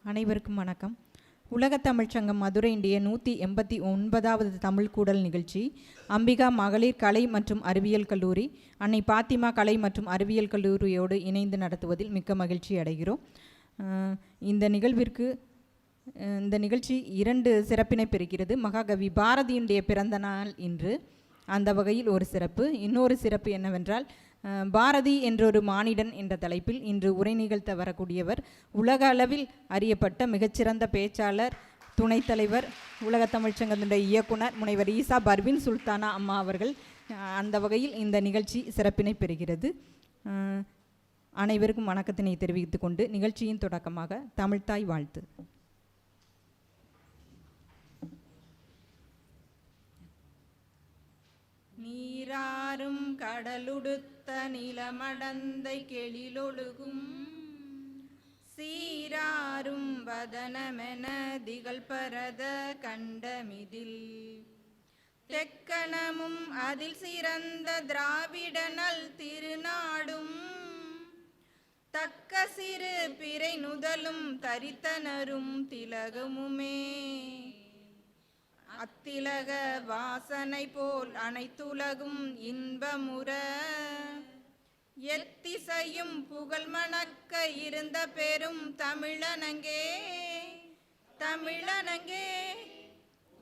அனைவருக்கும் வணக்கம். உலகத் தமிழ்ச் சங்கம் மதுரையினுடைய 189வது தமிழ் கூடல் நிகழ்ச்சி அம்பிகா மகளிர் கலை மற்றும் அறிவியல் கல்லூரி, அன்னை பாத்திமா கலை மற்றும் அறிவியல் கல்லூரியோடு இணைந்து நடத்துவதில் மிக்க மகிழ்ச்சி அடைகிறோம். இந்த நிகழ்ச்சி 2 சிறப்பினை பெறுகிறது. மகாகவி பாரதியினுடைய பிறந்த நாள் இன்று. அந்த வகையில் ஒரு சிறப்பு. இன்னொரு சிறப்பு என்னவென்றால், பாரதி என்றொரு மானிடன் என்ற தலைப்பில் இன்று உரை நிகழ்த்த வரக்கூடியவர் உலக அளவில் அறியப்பட்ட மிகச்சிறந்த பேச்சாளர், துணைத் தலைவர், உலக தமிழ்ச்சங்கத்தினுடைய இயக்குனர் முனைவர் ஈசா பர்வீன் சுல்தானா அம்மா அவர்கள். அந்த வகையில் இந்த நிகழ்ச்சி சிறப்பினை பெறுகிறது. அனைவருக்கும் வணக்கத்தினை தெரிவித்துக் கொண்டு நிகழ்ச்சியின் தொடக்கமாக தமிழ்த்தாய் வாழ்த்து. நீராறும் கடலுடுத்த நிலமடந்தை கெளிலொழுகும் சீராறும் வதனமென திகழ்பரத கண்டமிதில் தெக்கணமும் அதில் சிறந்த திராவிடனல் திருநாடும் தக்க சிறு பிறை நுதலும் தரித்தனரும் திலகமுமே அத்திலக வாசனை போல் அனைத்துலகும் இன்பமுற எத்திசையும் புகழ் மணக்க இருந்த பெரும் தமிழனங்கே தமிழனங்கே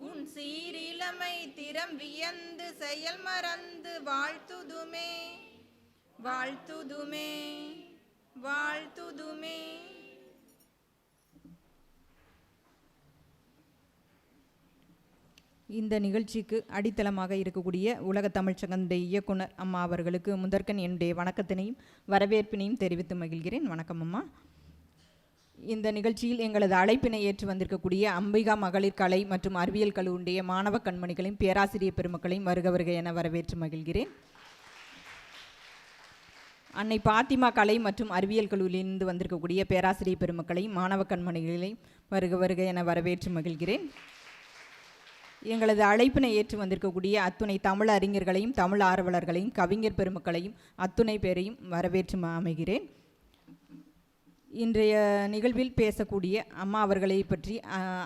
உன் சீரிலமை திறம் வியந்து செயல் மறந்து வாழ்த்துதுமே வாழ்த்துதுமே வாழ்த்துதுமே. இந்த நிகழ்ச்சிக்கு அடித்தளமாக இருக்கக்கூடிய உலக தமிழ்ச்சங்கத்தினுடைய இயக்குனர் அம்மா அவர்களுக்கு முதற்கண் என்னுடைய வணக்கத்தினையும் வரவேற்பினையும் தெரிவித்து மகிழ்கிறேன். வணக்கம் அம்மா. இந்த நிகழ்ச்சியில் எங்களது அழைப்பினை ஏற்று வந்திருக்கக்கூடிய அம்பிகா மகளிர் கலை மற்றும் அறிவியல் கல்லூரியுடைய மாணவ கண்மணிகளையும் பேராசிரியர் பெருமக்களையும் வருக வருக என வரவேற்று மகிழ்கிறேன். அன்னை பாத்திமா கலை மற்றும் அறிவியல் கல்லூரியிலிருந்து வந்திருக்கக்கூடிய பேராசிரியர் பெருமக்களையும் மாணவ கண்மணிகளையும் வருக வருக என வரவேற்று மகிழ்கிறேன். எங்களது அழைப்பினை ஏற்று வந்திருக்கக்கூடிய அத்துணை தமிழ் அறிஞர்களையும் தமிழ் ஆர்வலர்களையும் கவிஞர் பெருமக்களையும் அத்துணை பேரையும் வரவேற்று அமைகிறேன். இன்றைய நிகழ்வில் பேசக்கூடிய அம்மா அவர்களை பற்றி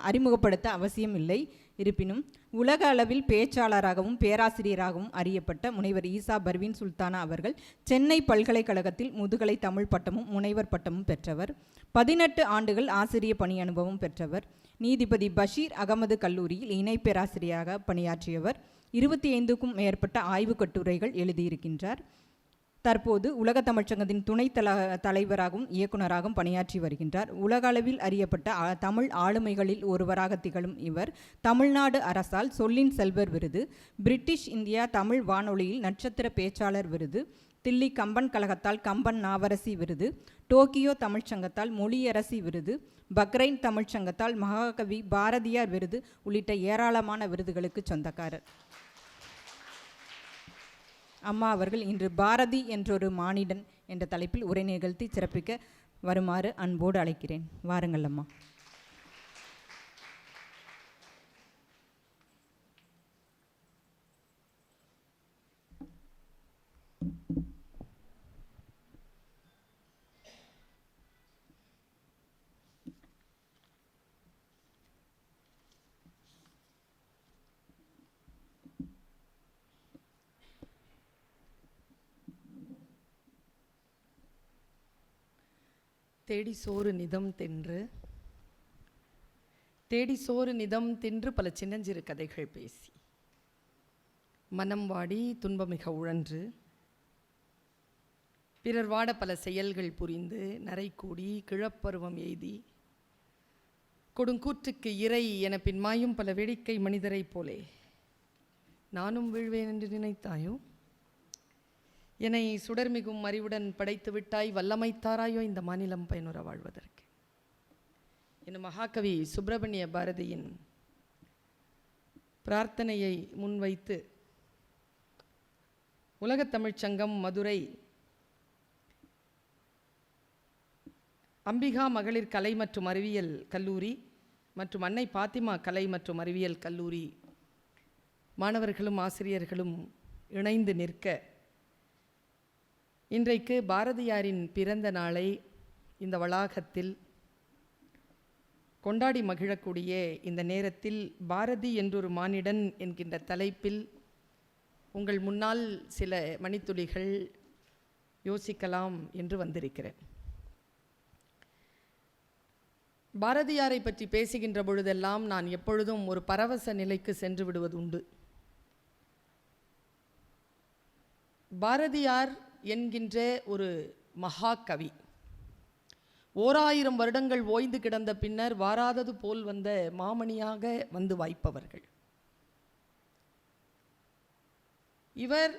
அறிமுகப்படுத்த அவசியம் இல்லை. இருப்பினும் உலக அளவில் பேச்சாளராகவும் பேராசிரியராகவும் அறியப்பட்ட முனைவர் ஈசா பர்வீன் சுல்தானா அவர்கள் சென்னை பல்கலைக்கழகத்தில் முதுகலை தமிழ் பட்டமும் முனைவர் பட்டமும் பெற்றவர். 18 ஆண்டுகள் ஆசிரிய பணி அனுபவம் பெற்றவர். நீதிபதி பஷீர் அகமது கல்லூரியில் இணை பேராசிரியராக பணியாற்றியவர். 25க்கும் மேற்பட்ட ஆய்வு கட்டுரைகள் எழுதியிருக்கின்றார். தற்போது உலக தமிழ்ச்சங்கத்தின் துணை தலைவராகவும் இயக்குநராகவும் பணியாற்றி வருகின்றார். உலக அளவில் அறியப்பட்ட தமிழ் ஆளுமைகளில் ஒருவராக திகழும் இவர் தமிழ்நாடு அரசால் சொல்லின் செல்வர் விருது, பிரிட்டிஷ் இந்தியா தமிழ் வானொலியில் நட்சத்திர பேச்சாளர் விருது, தில்லி கம்பன் கழகத்தால் கம்பன் நாவரசி விருது, டோக்கியோ தமிழ்ச்சங்கத்தால் மொழியரசி விருது, பக்ரைன் தமிழ்ச்சங்கத்தால் மகாகவி பாரதியார் விருது உள்ளிட்ட ஏராளமான விருதுகளுக்கு சொந்தக்காரர். அம்மா அவர்கள் இன்று பாரதி என்றொரு மானிடன் என்ற தலைப்பில் உரை நிகழ்த்தி சிறப்பிக்க வருமாறு அன்போடு அழைக்கிறேன். வாருங்கள் அம்மா. தேடி சோறு நிதம் தின்று பல சின்னஞ்சிறு கதைகள் பேசி மனம் வாடி துன்பமிக உழன்று பிறர் வாட பல செயல்கள் புரிந்து நரை கூடி கிழப்பருவம் எய்தி கொடுங்கூற்றுக்கு இறை என பின்மாயும் பல வேடிக்கை மனிதரைப் போலே நானும் வீழ்வேன் என்று நினைத்தாயோ? என்னை சுடர்மிகும் அறிவுடன் படைத்து விட்டாய், வல்லமைத்தாராயோ இந்த மாநிலம் பயனுற வாழ்வதற்கு என்னும் மகாகவி சுப்பிரமணிய பாரதியின் பிரார்த்தனையை முன்வைத்து உலகத் தமிழ்ச்சங்கம் மதுரை அம்பிகா மகளிர் கலை மற்றும் அறிவியல் கல்லூரி மற்றும் அன்னை பாத்திமா கலை மற்றும் அறிவியல் கல்லூரி மாணவர்களும் ஆசிரியர்களும் இணைந்து நிற்க இன்றைக்கு பாரதியாரின் பிறந்த நாளை இந்த வளாகத்தில் கொண்டாடி மகிழக்கூடிய இந்த நேரத்தில் பாரதி என்றொரு மானிடன் என்கின்ற தலைப்பில் உங்கள் முன்னால் சில மணித்துளிகள் யோசிக்கலாம் என்று வந்திருக்கிறேன். பாரதியாரை பற்றி பேசுகின்ற பொழுதெல்லாம் நான் எப்பொழுதும் ஒரு பரவச நிலைக்கு சென்று விடுவது உண்டு. பாரதியார் என்கின்ற ஒரு மகாகவி 1000 வருடங்கள் ஓய்ந்து கிடந்த பின்னர் வாராதது போல் வந்த மாமணியாக வந்து வாய்ப்பவர்கள். இவர்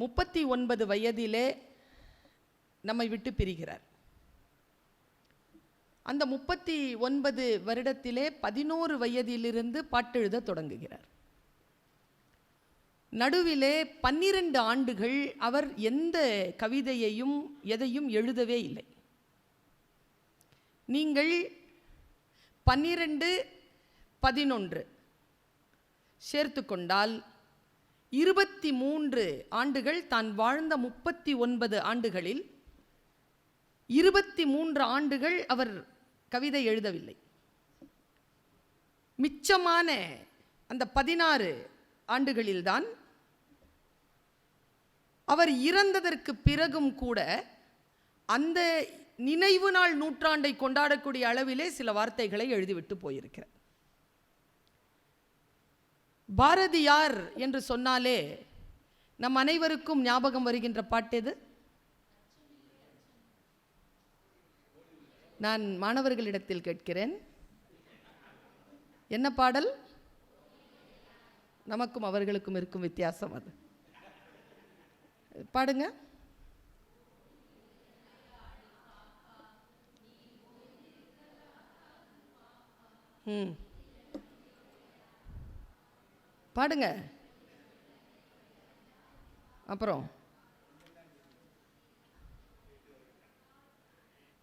39 வயதிலே நம்மை விட்டு பிரிகிறார். அந்த 39 வருடத்திலே 11 வயதிலிருந்து பாட்டெழுத தொடங்குகிறார். நடுவிலே 12 ஆண்டுகள் அவர் எந்த கவிதையையும் எதையும் எழுதவே இல்லை. நீங்கள் 12, 11 சேர்த்து கொண்டால் 23 ஆண்டுகள், தான் வாழ்ந்த 39 ஆண்டுகளில் 23 ஆண்டுகள் அவர் கவிதை எழுதவில்லை. மிச்சமான அந்த 16 ஆண்டுகளில்தான் அவர் இறந்ததற்கு பிறகும் கூட அந்த நினைவு நாள் நூற்றாண்டை கொண்டாடக்கூடிய அளவிலே சில வார்த்தைகளை எழுதிவிட்டு போயிருக்கிறார். பாரதியார் என்று சொன்னாலே நம் அனைவருக்கும் ஞாபகம் வருகின்ற பாட்டு எது? நான் மாணவர்களிடத்தில் கேட்கிறேன், என்ன பாடல்? நமக்கும் அவர்களுக்கும் இருக்கும் வித்தியாசம் அது. பாடுங்க. பாடுங்க. அப்புறம்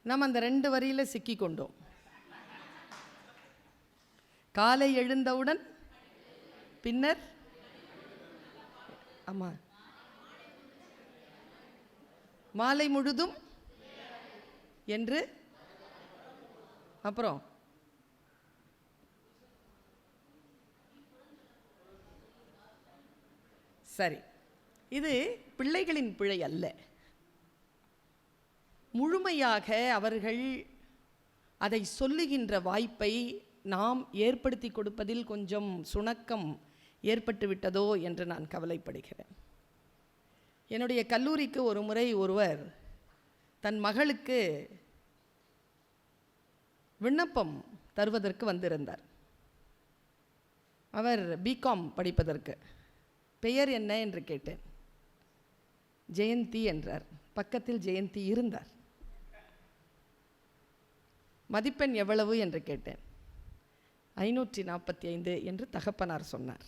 நாம் அந்த 2 வரியில சிக்கி கொண்டோம். காலை எழுந்தவுடன் பின்னர் ஆமா மாலை முழுதும் என்று, அப்புறம் சரி, இது பிள்ளைகளின் பிழை அல்ல. முழுமையாக அவர்கள் அதை சொல்லுகின்ற வாய்ப்பை நாம் ஏற்படுத்தி கொடுப்பதில் கொஞ்சம் சுணக்கம் ஏற்பட்டு விட்டதோ என்று நான் கவலைப்படுகிறேன். என்னுடைய கல்லூரிக்கு ஒரு முறை ஒருவர் தன் மகளுக்கு விண்ணப்பம் தருவதற்கு வந்திருந்தார். அவர் பிகாம் படிப்பதற்கு. பெயர் என்ன என்று கேட்டேன். ஜெயந்தி என்றார். பக்கத்தில் ஜெயந்தி இருந்தார். மதிப்பெண் எவ்வளவு என்று கேட்டேன். 545 என்று தகப்பனார் சொன்னார்.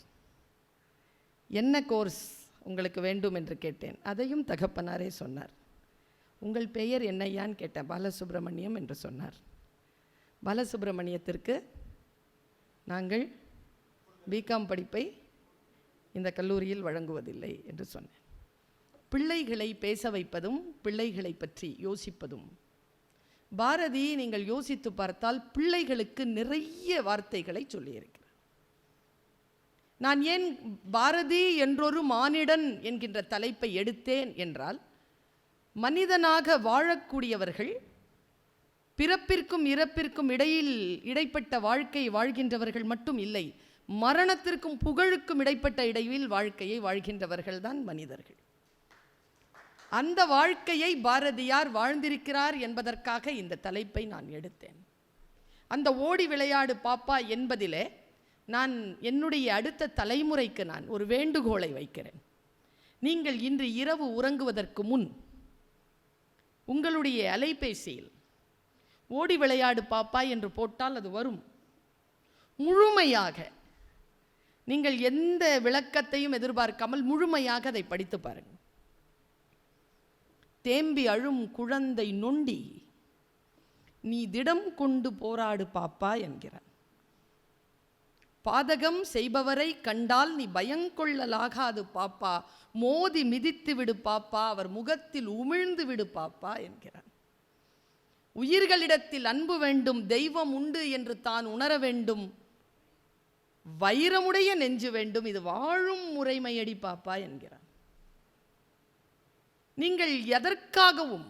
என்ன கோர்ஸ் உங்களுக்கு வேண்டும் என்று கேட்டேன். அதையும் தகப்பனாரே சொன்னார். உங்கள் பெயர் என்னையான்னு கேட்டேன். பாலசுப்ரமணியம் என்று சொன்னார். பாலசுப்ரமணியத்திற்கு நாங்கள் பிகாம் படிப்பை இந்த கல்லூரியில் வழங்குவதில்லை என்று சொன்னேன். பிள்ளைகளை பேச வைப்பதும் பிள்ளைகளை பற்றி யோசிப்பதும். பாரதி நீங்கள் யோசித்து பார்த்தால் பிள்ளைகளுக்கு நிறைய வார்த்தைகளை சொல்லியிருக்கிறார். நான் ஏன் பாரதி என்றொரு மானிடன் என்கின்ற தலைப்பை எடுத்தேன் என்றால், மனிதனாக வாழக்கூடியவர்கள் பிறப்பிற்கும் இறப்பிற்கும் இடைப்பட்ட வாழ்க்கை வாழ்கின்றவர்கள் மட்டும் இல்லை, மரணத்திற்கும் புகழுக்கும் இடைப்பட்ட இடையில் வாழ்க்கையை வாழ்கின்றவர்கள் தான் மனிதர்கள். அந்த வாழ்க்கையை பாரதியார் வாழ்ந்திருக்கிறார் என்பதற்காக இந்த தலைப்பை நான் எடுத்தேன். அந்த ஓடி விளையாடு பாப்பா என்பதிலே நான் என்னுடைய அடுத்த தலைமுறைக்கு நான் ஒரு வேண்டுகோளை வைக்கிறேன். நீங்கள் இன்று இரவு உறங்குவதற்கு முன் உங்களுடைய அலைபேசியில் ஓடி விளையாடு பாப்பா என்று போட்டால் அது வரும். முழுமையாக நீங்கள் எந்த விளக்கத்தையும் எதிர்பார்க்காமல் முழுமையாக அதை படித்து பாருங்கள். தேம்பி அழும் குழந்தை நொண்டி நீ திடம் கொண்டு போராடு பாப்பா என்கிறார். பாதகம் செய்பவரை கண்டால் நீ பயங்கொள்ளலாகாது பாப்பா, மோதி மிதித்து விடு பாப்பா, அவர் முகத்தில் உமிழ்ந்து விடு பாப்பா என்கிறார். உயிர்களிடத்தில் அன்பு வேண்டும், தெய்வம் உண்டு என்று தான் உணர வேண்டும், வைரமுடைய நெஞ்சு வேண்டும், இது வாழும் முறைமையடி பாப்பா என்கிறார். நீங்கள் எதற்காகவும்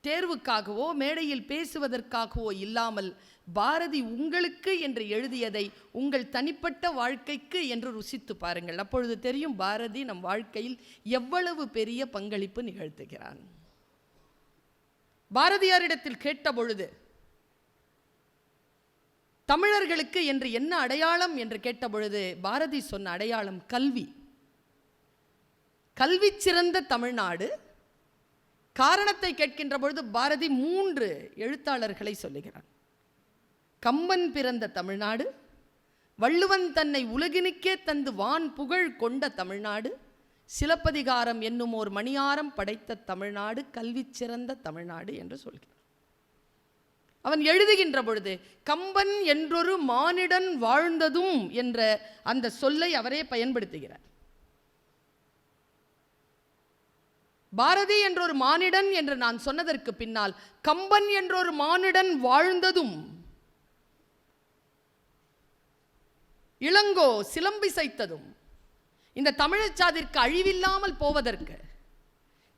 தேர்வுக்காகவோ மேடையில் பேசுவதற்காகவோ இல்லாமல் பாரதி உங்களுக்கு என்று எழுதியதை உங்கள் தனிப்பட்ட வாழ்க்கைக்கு என்று ருசித்து பாருங்கள். அப்பொழுது தெரியும் பாரதி நம் வாழ்க்கையில் எவ்வளவு பெரிய பங்களிப்பு நிகழ்த்துகிறான். பாரதியாரிடத்தில் கேட்ட பொழுது தமிழர்களுக்கு என்று என்ன அடையாளம் என்று கேட்ட பொழுது பாரதி சொன்ன அடையாளம் கல்வி. கல்வி சிறந்த தமிழ்நாடு. காரணத்தை கேட்கின்ற பொழுது பாரதி 3 எழுத்தாளர்களை சொல்லுகிறார். கம்பன் பிறந்த தமிழ்நாடு, வள்ளுவன் தன்னை உலகினுக்கே தந்து வான் புகழ் கொண்ட தமிழ்நாடு, சிலப்பதிகாரம் என்னும் ஓர் மணியாரம் படைத்த தமிழ்நாடு, கல்வி சிறந்த தமிழ்நாடு என்று சொல்கிறார். அவன் எழுதுகின்ற பொழுது கம்பன் என்றொரு மானிடன் வாழ்ந்ததும் என்ற அந்த சொல்லை அவரே பயன்படுத்துகிறார். பாரதி என்றொரு மானிடன் என்று நான் சொன்னதற்கு பின்னால் கம்பன் என்றொரு மானிடன் வாழ்ந்ததும், இளங்கோ சிலம்பிசைத்ததும், இந்த தமிழச்சாதிற்கு அழிவில்லாமல் போவதற்கு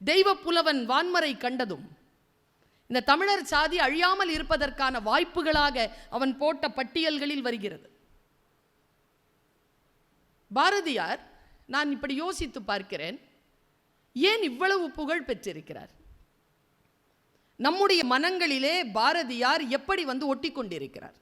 தெய்வ புலவன் வான்மறை கண்டதும், இந்த தமிழர் சாதி அழியாமல் இருப்பதற்கான வாய்ப்புகளாக அவன் போட்ட பட்டியல்களில் வருகிறது. பாரதியார், நான் இப்படி யோசித்து பார்க்கிறேன், ஏன் இவ்வளவு புகழ் பெற்றிருக்கிறார்? நம்முடைய மனங்களிலே பாரதியார் எப்படி வந்து ஒட்டி கொண்டிருக்கிறார்?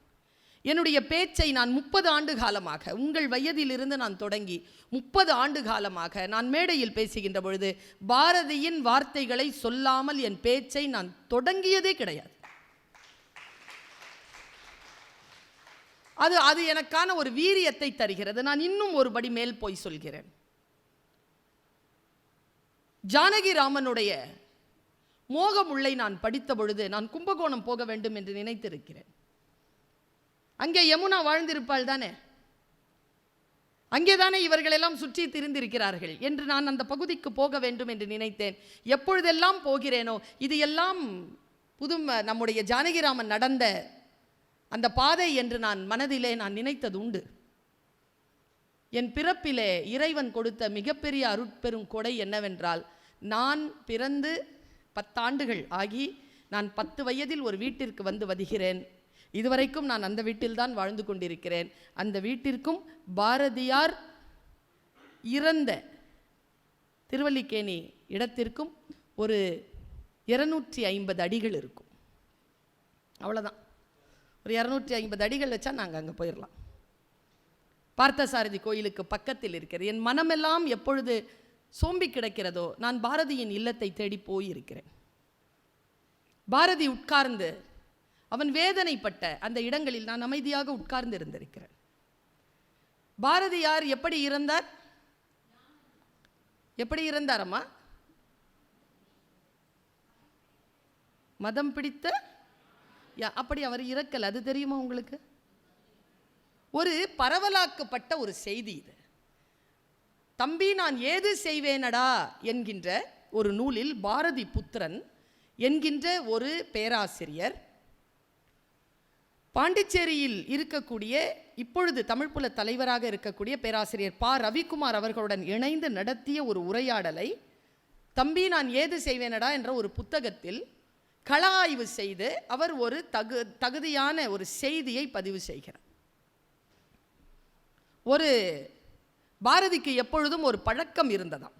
என்னுடைய பேச்சை நான் 30 ஆண்டு காலமாக, உங்கள் வயதிலிருந்து நான் தொடங்கி 30 ஆண்டு காலமாக நான் மேடையில் பேசுகின்ற பொழுது பாரதியின் வார்த்தைகளை சொல்லாமல் என் பேச்சை நான் தொடங்கியதே கிடையாது. அது எனக்கான ஒரு வீரியத்தை தருகிறது. நான் இன்னும் ஒரு படி மேல் போய் சொல்கிறேன். ஜானகிராமனுடைய மோகமுல்லை நான் படித்த பொழுது நான் கும்பகோணம் போக வேண்டும் என்று நினைத்திருக்கிறேன். அங்கே யமுனா வாழ்ந்திருப்பாள் தானே, அங்கேதானே இவர்கள் எல்லாம் சுற்றி திரிந்திருக்கிறார்கள் என்று நான் அந்த பகுதிக்கு போக வேண்டும் என்று நினைத்தேன். எப்பொழுதெல்லாம் போகிறேனோ இது எல்லாம் நம்முடைய ஜானகிராமன் நடந்த அந்த பாதை என்று நான் மனதிலே நான் நினைத்தது உண்டு. என் பிறப்பிலே இறைவன் கொடுத்த மிகப்பெரிய அருட்பெரும் கொடை என்னவென்றால், நான் பிறந்து 10 ஆண்டுகள் ஆகி நான் 10 வயதில் ஒரு வீட்டிற்கு வந்து வருகிறேன். இதுவரைக்கும் நான் அந்த வீட்டில்தான் வாழ்ந்து கொண்டிருக்கிறேன். அந்த வீட்டிற்கும் பாரதியார் இறந்த திருவல்லிக்கேணி இடத்திற்கும் ஒரு 250 அடிகள் இருக்கும். அவ்வளோதான். ஒரு 250 அடிகள் வச்சா நாங்கள் அங்கே போயிடலாம். பார்த்தசாரதி கோயிலுக்கு பக்கத்தில் இருக்கிறது. என் மனமெல்லாம் எப்பொழுது சோம்பி கிடக்கிறதோ நான் பாரதியின் இல்லத்தை தேடி போயிருக்கிறேன். பாரதி உட்கார்ந்து அவன் வேதனைப்பட்ட அந்த இடங்களில் நான் அமைதியாக உட்கார்ந்து இருந்திருக்கிறேன். பாரதியார் எப்படி இறந்தார்? எப்படி இறந்தார் அம்மா? மதம் பிடித்த அப்படி அவர் இறக்கல். அது தெரியுமா உங்களுக்கு? ஒரு பரவலாக்கப்பட்ட ஒரு செய்தி இது. தம்பி நான் ஏது செய்வேனடா என்கின்ற ஒரு நூலில் பாரதி புத்திரன் என்கின்ற ஒரு பேராசிரியர் பாண்டிச்சேரியில் இருக்கக்கூடிய, இப்பொழுது தமிழ்ப்புல தலைவராக இருக்கக்கூடிய பேராசிரியர் பா ரவிக்குமார் அவர்களுடன் இணைந்து நடத்திய ஒரு உரையாடலை தம்பி நான் ஏது செய்வேனடா என்ற ஒரு புத்தகத்தில் கள ஆய்வு செய்து அவர் ஒரு தகுதியான ஒரு செய்தியை பதிவு செய்கிறார். ஒரு பாரதிக்கு எப்பொழுதும் ஒரு பழக்கம் இருந்ததாம்.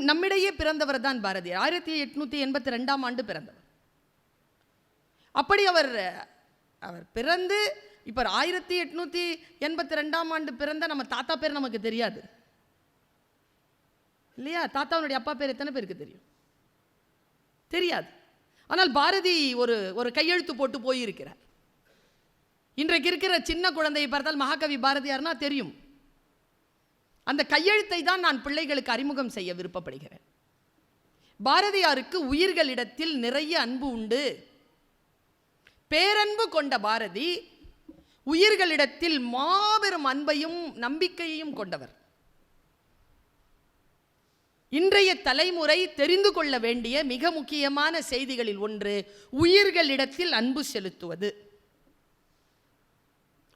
நம்மிடையே பிறந்தவர் தான் பாரதியார். 1882ஆம் ஆண்டு பிறந்தவர். அப்படி அவர் பிறந்து இப்போ 1882ஆம் ஆண்டு பிறந்த நம்ம தாத்தா பேர் நமக்கு தெரியாது இல்லையா? தாத்தாவுடைய அப்பா பேர் எத்தனை பேருக்கு தெரியும்? தெரியாது. ஆனால் பாரதி ஒரு கையெழுத்து போட்டு போயிருக்கிறார். இன்றைக்கு இருக்கிற சின்ன குழந்தையை பார்த்தால் மகாகவி பாரதியார்னா தெரியும். அந்த கையெழுத்தை தான் நான் பிள்ளைகளுக்கு அறிமுகம் செய்ய விருப்பப்படுகிறேன். பாரதியாருக்கு உயிர்களிடத்தில் நிறைய அன்பு உண்டு. பேரன்பு கொண்ட பாரதி உயிர்களிடத்தில் மாபெரும் அன்பையும் நம்பிக்கையையும் கொண்டவர். இன்றைய தலைமுறை தெரிந்து கொள்ள வேண்டிய மிக முக்கியமான செய்திகளில் ஒன்று உயிர்களிடத்தில் அன்பு செலுத்துவது.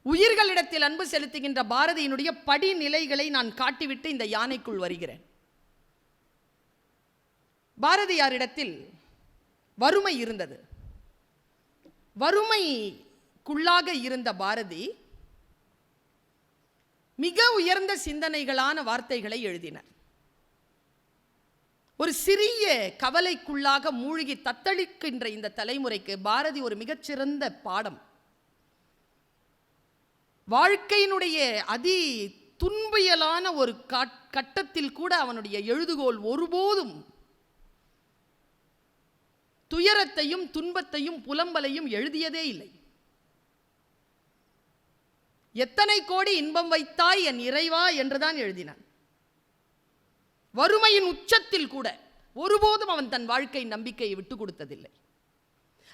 உயிர்களிடத்தில் அன்பு செலுத்துகின்ற பாரதியினுடைய படிநிலைகளை நான் காட்டிவிட்டு இந்த யானைக்குள் வருகிறேன். பாரதியாரிடத்தில் வறுமை இருந்தது. வறுமைக்குள்ளாக இருந்த பாரதி மிக உயர்ந்த சிந்தனைகளான வார்த்தைகளை எழுதினார். ஒரு சிறிய கவலைக்குள்ளாக மூழ்கி தத்தளிக்கின்ற இந்த தலைமுறைக்கு பாரதி ஒரு மிகச்சிறந்த பாடம். வாழ்க்கையினுடைய அதி துன்பியலான ஒரு கட்டத்தில் கூட அவனுடைய எழுதுகோல் ஒருபோதும் துயரத்தையும் துன்பத்தையும் புலம்பலையும் எழுதியதே இல்லை. எத்தனை கோடி இன்பம் வைத்தாய் என் இறைவா என்றுதான் எழுதினான். வறுமையின் உச்சத்தில் கூட ஒருபோதும் அவன் தன் வாழ்க்கை நம்பிக்கையை விட்டு கொடுத்ததில்லை.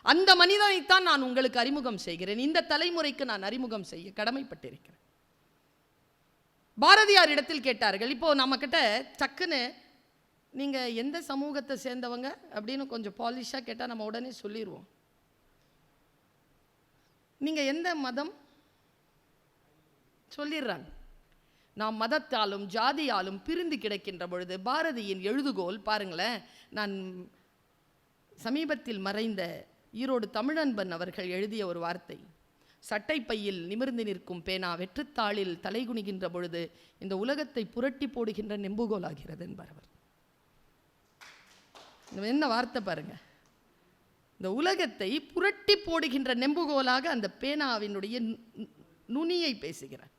அந்த மனிதனைத்தான் நான் உங்களுக்கு அறிமுகம் செய்கிறேன். இந்த தலைமுறைக்கு நான் அறிமுகம் செய்ய கடமைப்பட்டிருக்கிறேன். பாரதியார் இடத்தில் கேட்டார்கள், இப்போ நம்ம கிட்ட டக்குன்னு நீங்க எந்த சமூகத்தை சேர்ந்தவங்க அப்படின்னு கொஞ்சம் பாலிஷா கேட்டா நம்ம உடனே சொல்லிடுவோம். நீங்க எந்த மதம் சொல்லிடுறாங்க. நாம் மதத்தாலும் ஜாதியாலும் பிரிந்து கிடக்கின்ற பொழுது பாரதியின் எழுதுகோல் பாருங்களேன். நான் சமீபத்தில் மறைந்த ஈரோடு தமிழன்பன் அவர்கள் எழுதிய ஒரு வார்த்தை, சட்டைப்பையில் நிமிர்ந்து நிற்கும் பேனா வெற்றுத்தாளில் தலைகுனிகின்ற பொழுது இந்த உலகத்தை புரட்டி போடுகின்ற நெம்புகோலாகிறது என்பார் அவர். என்ன வார்த்தை பாருங்க. இந்த உலகத்தை புரட்டி போடுகின்ற நெம்புகோலாக அந்த பேனாவினுடைய நுனியை பேசுகிறார்.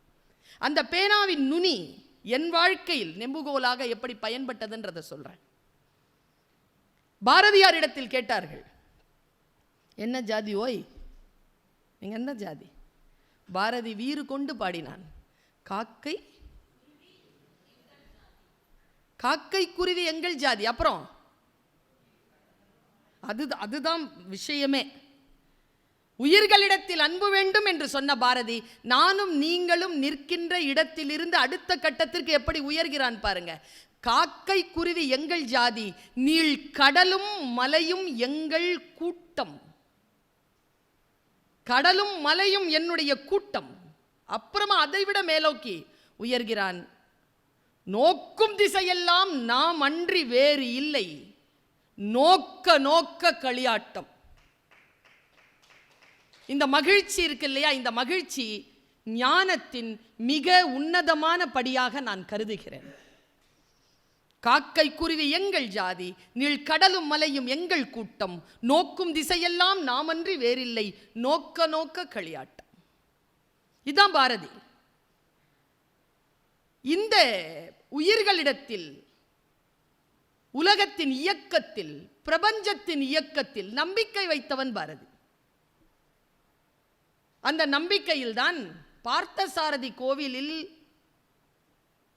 அந்த பேனாவின் நுனி என் வாழ்க்கையில் நெம்புகோலாக எப்படி பயன்பட்டதுன்றதை சொல்றேன். பாரதியாரிடத்தில் கேட்டார்கள், என்ன ஜாதி ஓய், நீங்க என்ன ஜாதி? பாரதி வீறு கொண்டு பாடினான், காக்கை காக்கை குருவி எங்கள் ஜாதி. அப்புறம் அதுதான் விஷயமே. உயிர்களிடத்தில் அன்பு வேண்டும் என்று சொன்ன பாரதி, நானும் நீங்களும் நிற்கின்ற இடத்திலிருந்து அடுத்த கட்டத்திற்கு எப்படி உயர்கிறான் பாருங்க. காக்கை குருவி எங்கள் ஜாதி, நீள் கடலும் மலையும் எங்கள் கூட்டம். கடலும் மலையும் என்னுடைய கூட்டம். அப்புறமா அதைவிட மேலோக்கி உயர்கிறான், நோக்கும் திசையெல்லாம் நாம் அன்றி வேறு இல்லை, நோக்க நோக்க களியாட்டம். இந்த மகிழ்ச்சி இருக்கு இல்லையா, இந்த மகிழ்ச்சி ஞானத்தின் மிக உன்னதமான படியாக நான் கருதுகிறேன். காக்கை குருவி எங்கள் ஜாதி, நீள் கடலும் மலையும் எங்கள் கூட்டம், நோக்கும் திசையெல்லாம் நாமன்றி வேறில்லை, நோக்க நோக்க களியாட்டம். இதுதான் பாரதி. இந்த உயிர்களிடத்தில், உலகத்தின் இயக்கத்தில், பிரபஞ்சத்தின் இயக்கத்தில் நம்பிக்கை வைத்தவன் பாரதி. அந்த நம்பிக்கையில் தான் பார்த்தசாரதி கோவிலில்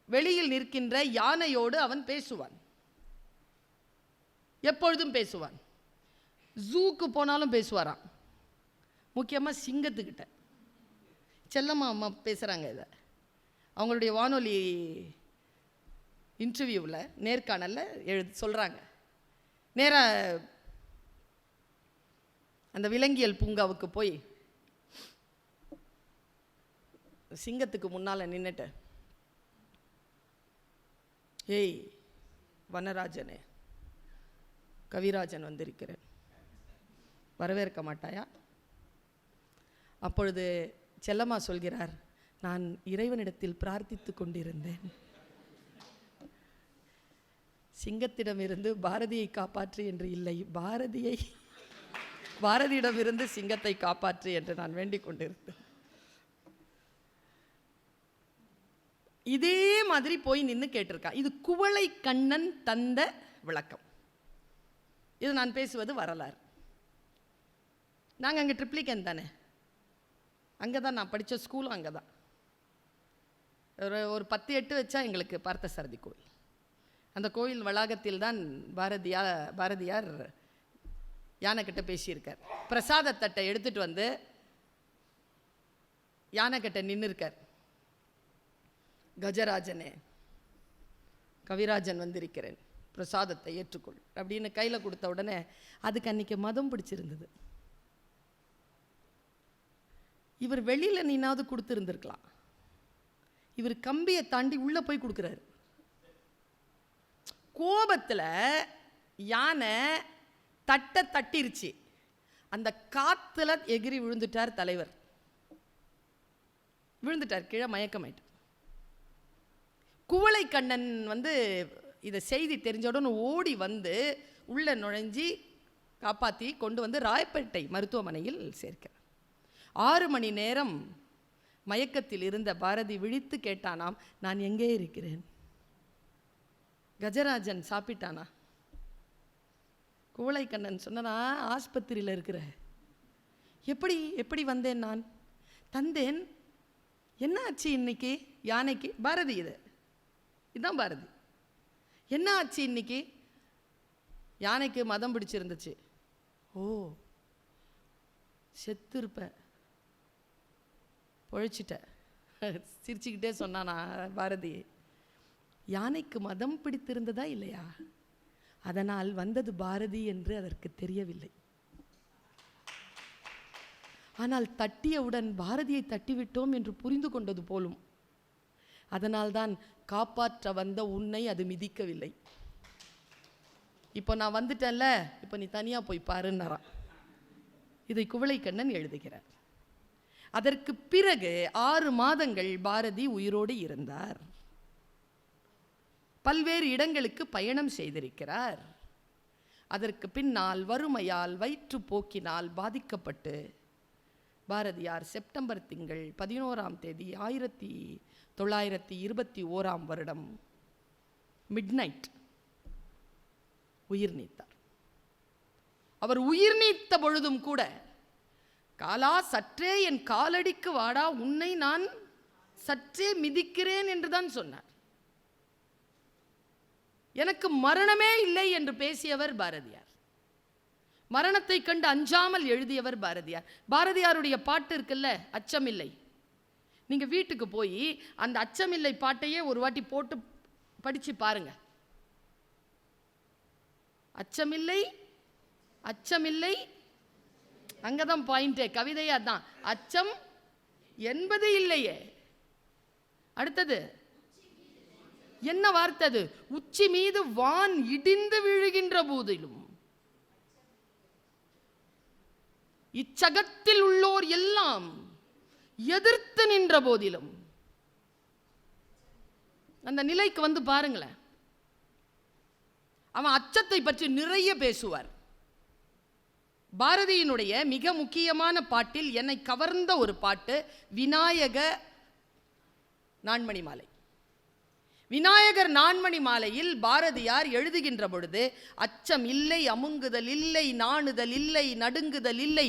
வெளியில் நிற்கின்ற யானையோடு அவன் பேசுவான். எப்பொழுதும் பேசுவான். ஜூக்கு போனாலும் பேசுவாராம். முக்கியமாக சிங்கத்துக்கிட்ட. செல்லம்மா அம்மா பேசுகிறாங்க. இதை அவங்களுடைய வானொலி இன்டர்வியூவில், நேர்காணலில் சொல்கிறாங்க. நேராக அந்த விலங்கியல் பூங்காவுக்கு போய் சிங்கத்துக்கு முன்னால் நின்னுட்டு, ஏய் வனராஜனே, கவிராஜன் வந்திருக்கிறேன், வரவேற்க மாட்டாயா? அப்பொழுது செல்லம்மா சொல்கிறார், நான் இறைவனிடத்தில் பிரார்த்தித்து கொண்டிருந்தேன், சிங்கத்திடமிருந்து பாரதியை காப்பாற்று என்று இல்லை, பாரதியிடமிருந்து சிங்கத்தை காப்பாற்று என்று நான் வேண்டிக் கொண்டிருந்தேன். இதே மாதிரி போய் நின்று கேட்டிருக்கா. இது குவளை கண்ணன் தந்த விளக்கம். இது நான் பேசுவது வரலாறு. நாங்கள் அங்கே ட்ரிப்ளிகன் தானே, அங்கே தான் நான் படித்த ஸ்கூலும் அங்கே தான். ஒரு 10-8 வச்சா எங்களுக்கு பார்த்தசாரதி கோவில். அந்த கோவில் வளாகத்தில் தான் பாரதியார் யானைக்கிட்ட பேசியிருக்கார். பிரசாத தட்டை எடுத்துட்டு வந்து யானைக்கிட்ட நின்று இருக்கார். கஜராஜனே, கவிராஜன் வந்திருக்கிறேன், பிரசாதத்தை ஏற்றுக்கொள் அப்படின்னு கையில் கொடுத்த உடனே அதுக்கு அன்னைக்கு மதம் பிடிச்சிருந்தது. இவர் வெளியில் நீனாவது கொடுத்துருந்துருக்கலாம், இவர் கம்பியை தாண்டி உள்ளே போய் கொடுக்குறாரு. கோபத்தில் யானை தட்டை தட்டிருச்சு, அந்த காற்றுல எகிரி விழுந்துட்டார் தலைவர். விழுந்துட்டார் கீழே, மயக்கமாயிட்டு. குவளை கண்ணன் இதை செய்தி தெரிஞ்சவுடன் ஓடி வந்து உள்ளே நுழைஞ்சி காப்பாற்றி கொண்டு வந்து ராயப்பேட்டை மருத்துவமனையில் சேர்க்கிறார். 6 மணி நேரம் மயக்கத்தில் இருந்த பாரதி விழித்து கேட்டானாம், நான் எங்கே இருக்கிறேன்? கஜராஜன் சாப்பிட்டானா? குவளை கண்ணன் சொன்னா, ஆஸ்பத்திரியில் இருக்கிற. எப்படி எப்படி வந்தேன்? நான் தந்தேன். என்ன ஆச்சு இன்னைக்கு யானைக்கு? பாரதி இதுதான் பாரதி. என்ன ஆச்சு இன்னைக்கு? யானைக்கு மதம் பிடிச்சிருந்துச்சு. ஓ, செத்துருப்ப, பொழைச்சிட்ட. சிரிச்சுக்கிட்டே சொன்னானா பாரதி. யானைக்கு மதம் பிடித்திருந்ததா இல்லையா? அதனால் வந்தது பாரதி என்று அதற்கு தெரியவில்லை. ஆனால் தட்டியவுடன் பாரதியை தட்டிவிட்டோம் என்று புரிந்து கொண்டது போலும். அதனால்தான் காப்பாற்ற வந்த உன்னை அது மிதிக்கவில்லை. இப்போ நான் வந்துட்டேன்ல, இப்போ நீ தனியா போய் பாருன்னாராம். இதை குவளை கண்ணன் எழுதுகிறார். அதற்கு பிறகு 6 மாதங்கள் பாரதி உயிரோடு இருந்தார். பல்வேறு இடங்களுக்கு பயணம் செய்திருக்கிறார். அதற்கு பின்னால் வறுமையால் வயிற்றுப்போக்கினால் பாதிக்கப்பட்டு பாரதியார் செப்டம்பர் திங்கள் 11ஆம் தேதி 1921ஆம் வருடம் மிட்நைட் உயிர் நீத்தார். அவர் உயிர் நீத்த பொழுதும் கூட, காலா சற்றே என் காலடிக்கு வாடா, உன்னை நான் சற்றே மிதிக்கிறேன் என்றுதான் சொன்னார். எனக்கு மரணமே இல்லை என்று பேசியவர் பாரதியார். மரணத்தை கண்டு அஞ்சாமல் எழுதியவர் பாரதியார். பாரதியாருடைய பாட்டு இருக்குல்ல, அச்சமில்லை. நீங்க வீட்டுக்கு போய் அந்த அச்சமில்லை பாட்டையே ஒரு வாட்டி போட்டு படிச்சு பாருங்க. அச்சமில்லை அச்சமில்லை, அங்கதான் பாயிண்டே, கவிதையா தான். அச்சம் என்பது இல்லையே. அடுத்தது என்ன வார்த்தை? அது உச்சி மீது வான் இடிந்து விழுகின்ற போதிலும், இச்சகத்தில் உள்ளோர் எல்லாம் எதிர்த்து நின்ற போதிலும். அந்த நிலைக்கு வந்து பாருங்களேன். அவன் அச்சத்தை பற்றி நிறைய பேசுவார். பாரதியினுடைய மிக முக்கியமான பாட்டில் என்னை கவர்ந்த ஒரு பாட்டு விநாயக நான்மணி மாலை. விநாயகர் நான்மணி மாலையில் பாரதியார் எழுதுகின்ற பொழுது, அச்சம் இல்லை, அமுங்குதல் இல்லை, நாணுதல் இல்லை, நடுங்குதல் இல்லை,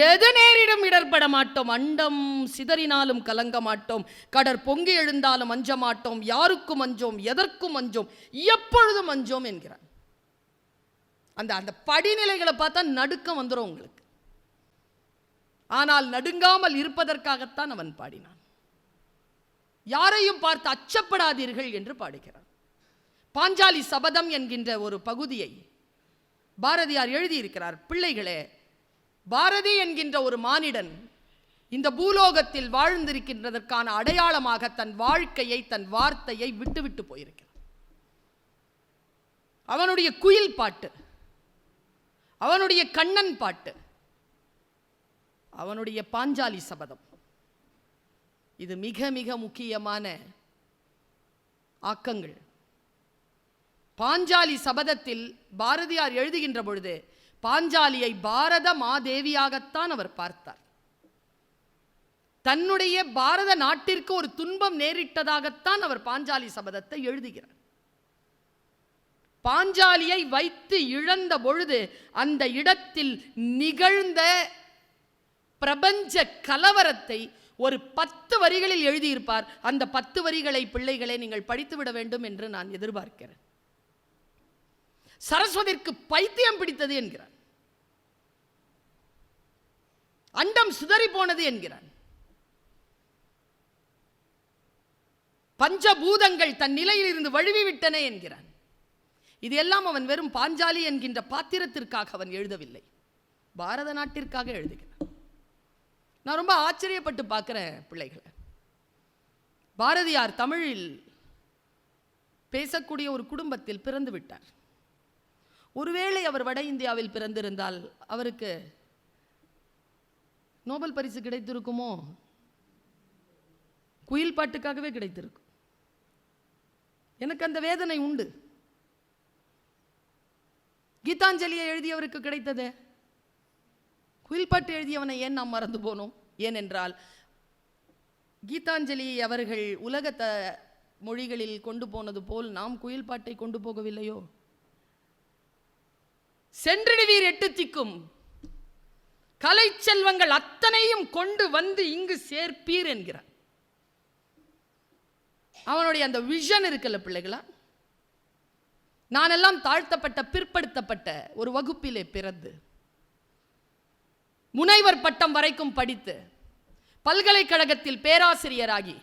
எது நேரிடும் இடர்பட மாட்டோம், அண்டம் சிதறினாலும் கலங்க மாட்டோம், கடற் பொங்கி எழுந்தாலும் அஞ்ச மாட்டோம், யாருக்கும் அஞ்சோம், எதற்கும் அஞ்சோம், எப்பொழுதும் அஞ்சோம் என்கிறார். அந்த படிநிலைகளை பார்த்தா நடுக்கம் வந்துடும் உங்களுக்கு. ஆனால் நடுங்காமல் இருப்பதற்காகத்தான் அவன் பாடினான். யாரையும் பார்த்து அச்சப்படாதீர்கள் என்று பாடுகிறார். பாஞ்சாலி சபதம் என்கின்ற ஒரு பகுதியை பாரதியார் எழுதியிருக்கிறார். பிள்ளைகளே, பாரதி என்கின்ற ஒரு மானிடன் இந்த பூலோகத்தில் வாழ்ந்திருக்கின்றதற்கான அடையாளமாக தன் வாழ்க்கையை, தன் வார்த்தையை விட்டுவிட்டு போயிருக்கிறார். அவனுடைய குயில் பாட்டு, அவனுடைய கண்ணன் பாட்டு, அவனுடைய பாஞ்சாலி சபதம், இது மிக மிக முக்கியமான ஆக்கங்கள். பாஞ்சாலி சபதத்தில் பாரதியார் எழுதுகின்ற பொழுது பாஞ்சாலியை பாரத மாதேவியாகத்தான் அவர் பார்த்தார். தன்னுடைய பாரத நாட்டிற்கு ஒரு துன்பம் நேரிட்டதாகத்தான் அவர் பாஞ்சாலி சபதத்தை எழுதுகிறார். பாஞ்சாலியை வைத்து இழந்த பொழுது அந்த இடத்தில் நிகழ்ந்த பிரபஞ்ச கலவரத்தை ஒரு 10 வரிகளில் எழுதியிருப்பார். அந்த 10 வரிகளை பிள்ளைகளை நீங்கள் படித்துவிட வேண்டும் என்று நான் எதிர்பார்க்கிறேன். சரஸ்வதிக்கு பைத்தியம் பிடித்தது என்கிறார், அண்டம் சிதறி போனது என்கிறார், பஞ்சபூதங்கள் தன் நிலையில் இருந்து வழுவிவிட்டன என்கிறான். இது எல்லாம் அவன் வெறும் பாஞ்சாலி என்கின்ற பாத்திரத்திற்காக அவன் எழுதவில்லை, பாரத நாட்டிற்காக எழுதுகிறான். நான் ரொம்ப ஆச்சரியப்பட்டு பார்க்கிறேன் பிள்ளைகளை. பாரதியார் தமிழில் பேசக்கூடிய ஒரு குடும்பத்தில் பிறந்து விட்டார். ஒருவேளை அவர் வட இந்தியாவில் பிறந்திருந்தால் அவருக்கு நோபல் பரிசு கிடைத்திருக்குமோ? குயில் பாட்டுக்காகவே கிடைத்திருக்கும். எனக்கு அந்த வேதனை உண்டு. கீதாஞ்சலியை எழுதியவருக்கு கிடைத்தது, குயில் பாட்டு எழுதியவனை ஏன் நாம் மறந்து போனோம்? ஏனென்றால் கீதாஞ்சலி அவர்கள் உலக மொழிகளில் கொண்டு போனது போல் நாம் குயில் பாட்டை கொண்டு போகவில்லையோ? சென்றிடுவீர் எட்டு திக்கும், கலை செல்வங்கள் அத்தனையும் கொண்டு வந்து இங்கு சேர்ப்பீர் என்கிறார். அவனுடைய அந்த விஷன் இருக்குல்ல பிள்ளைகளா. நானெல்லாம் தாழ்த்தப்பட்ட பிற்படுத்தப்பட்ட ஒரு வகுப்பிலே பிறந்து முனைவர் பட்டம் வரைக்கும் படித்து பல்கலைக்கழகத்தில் பேராசிரியராகி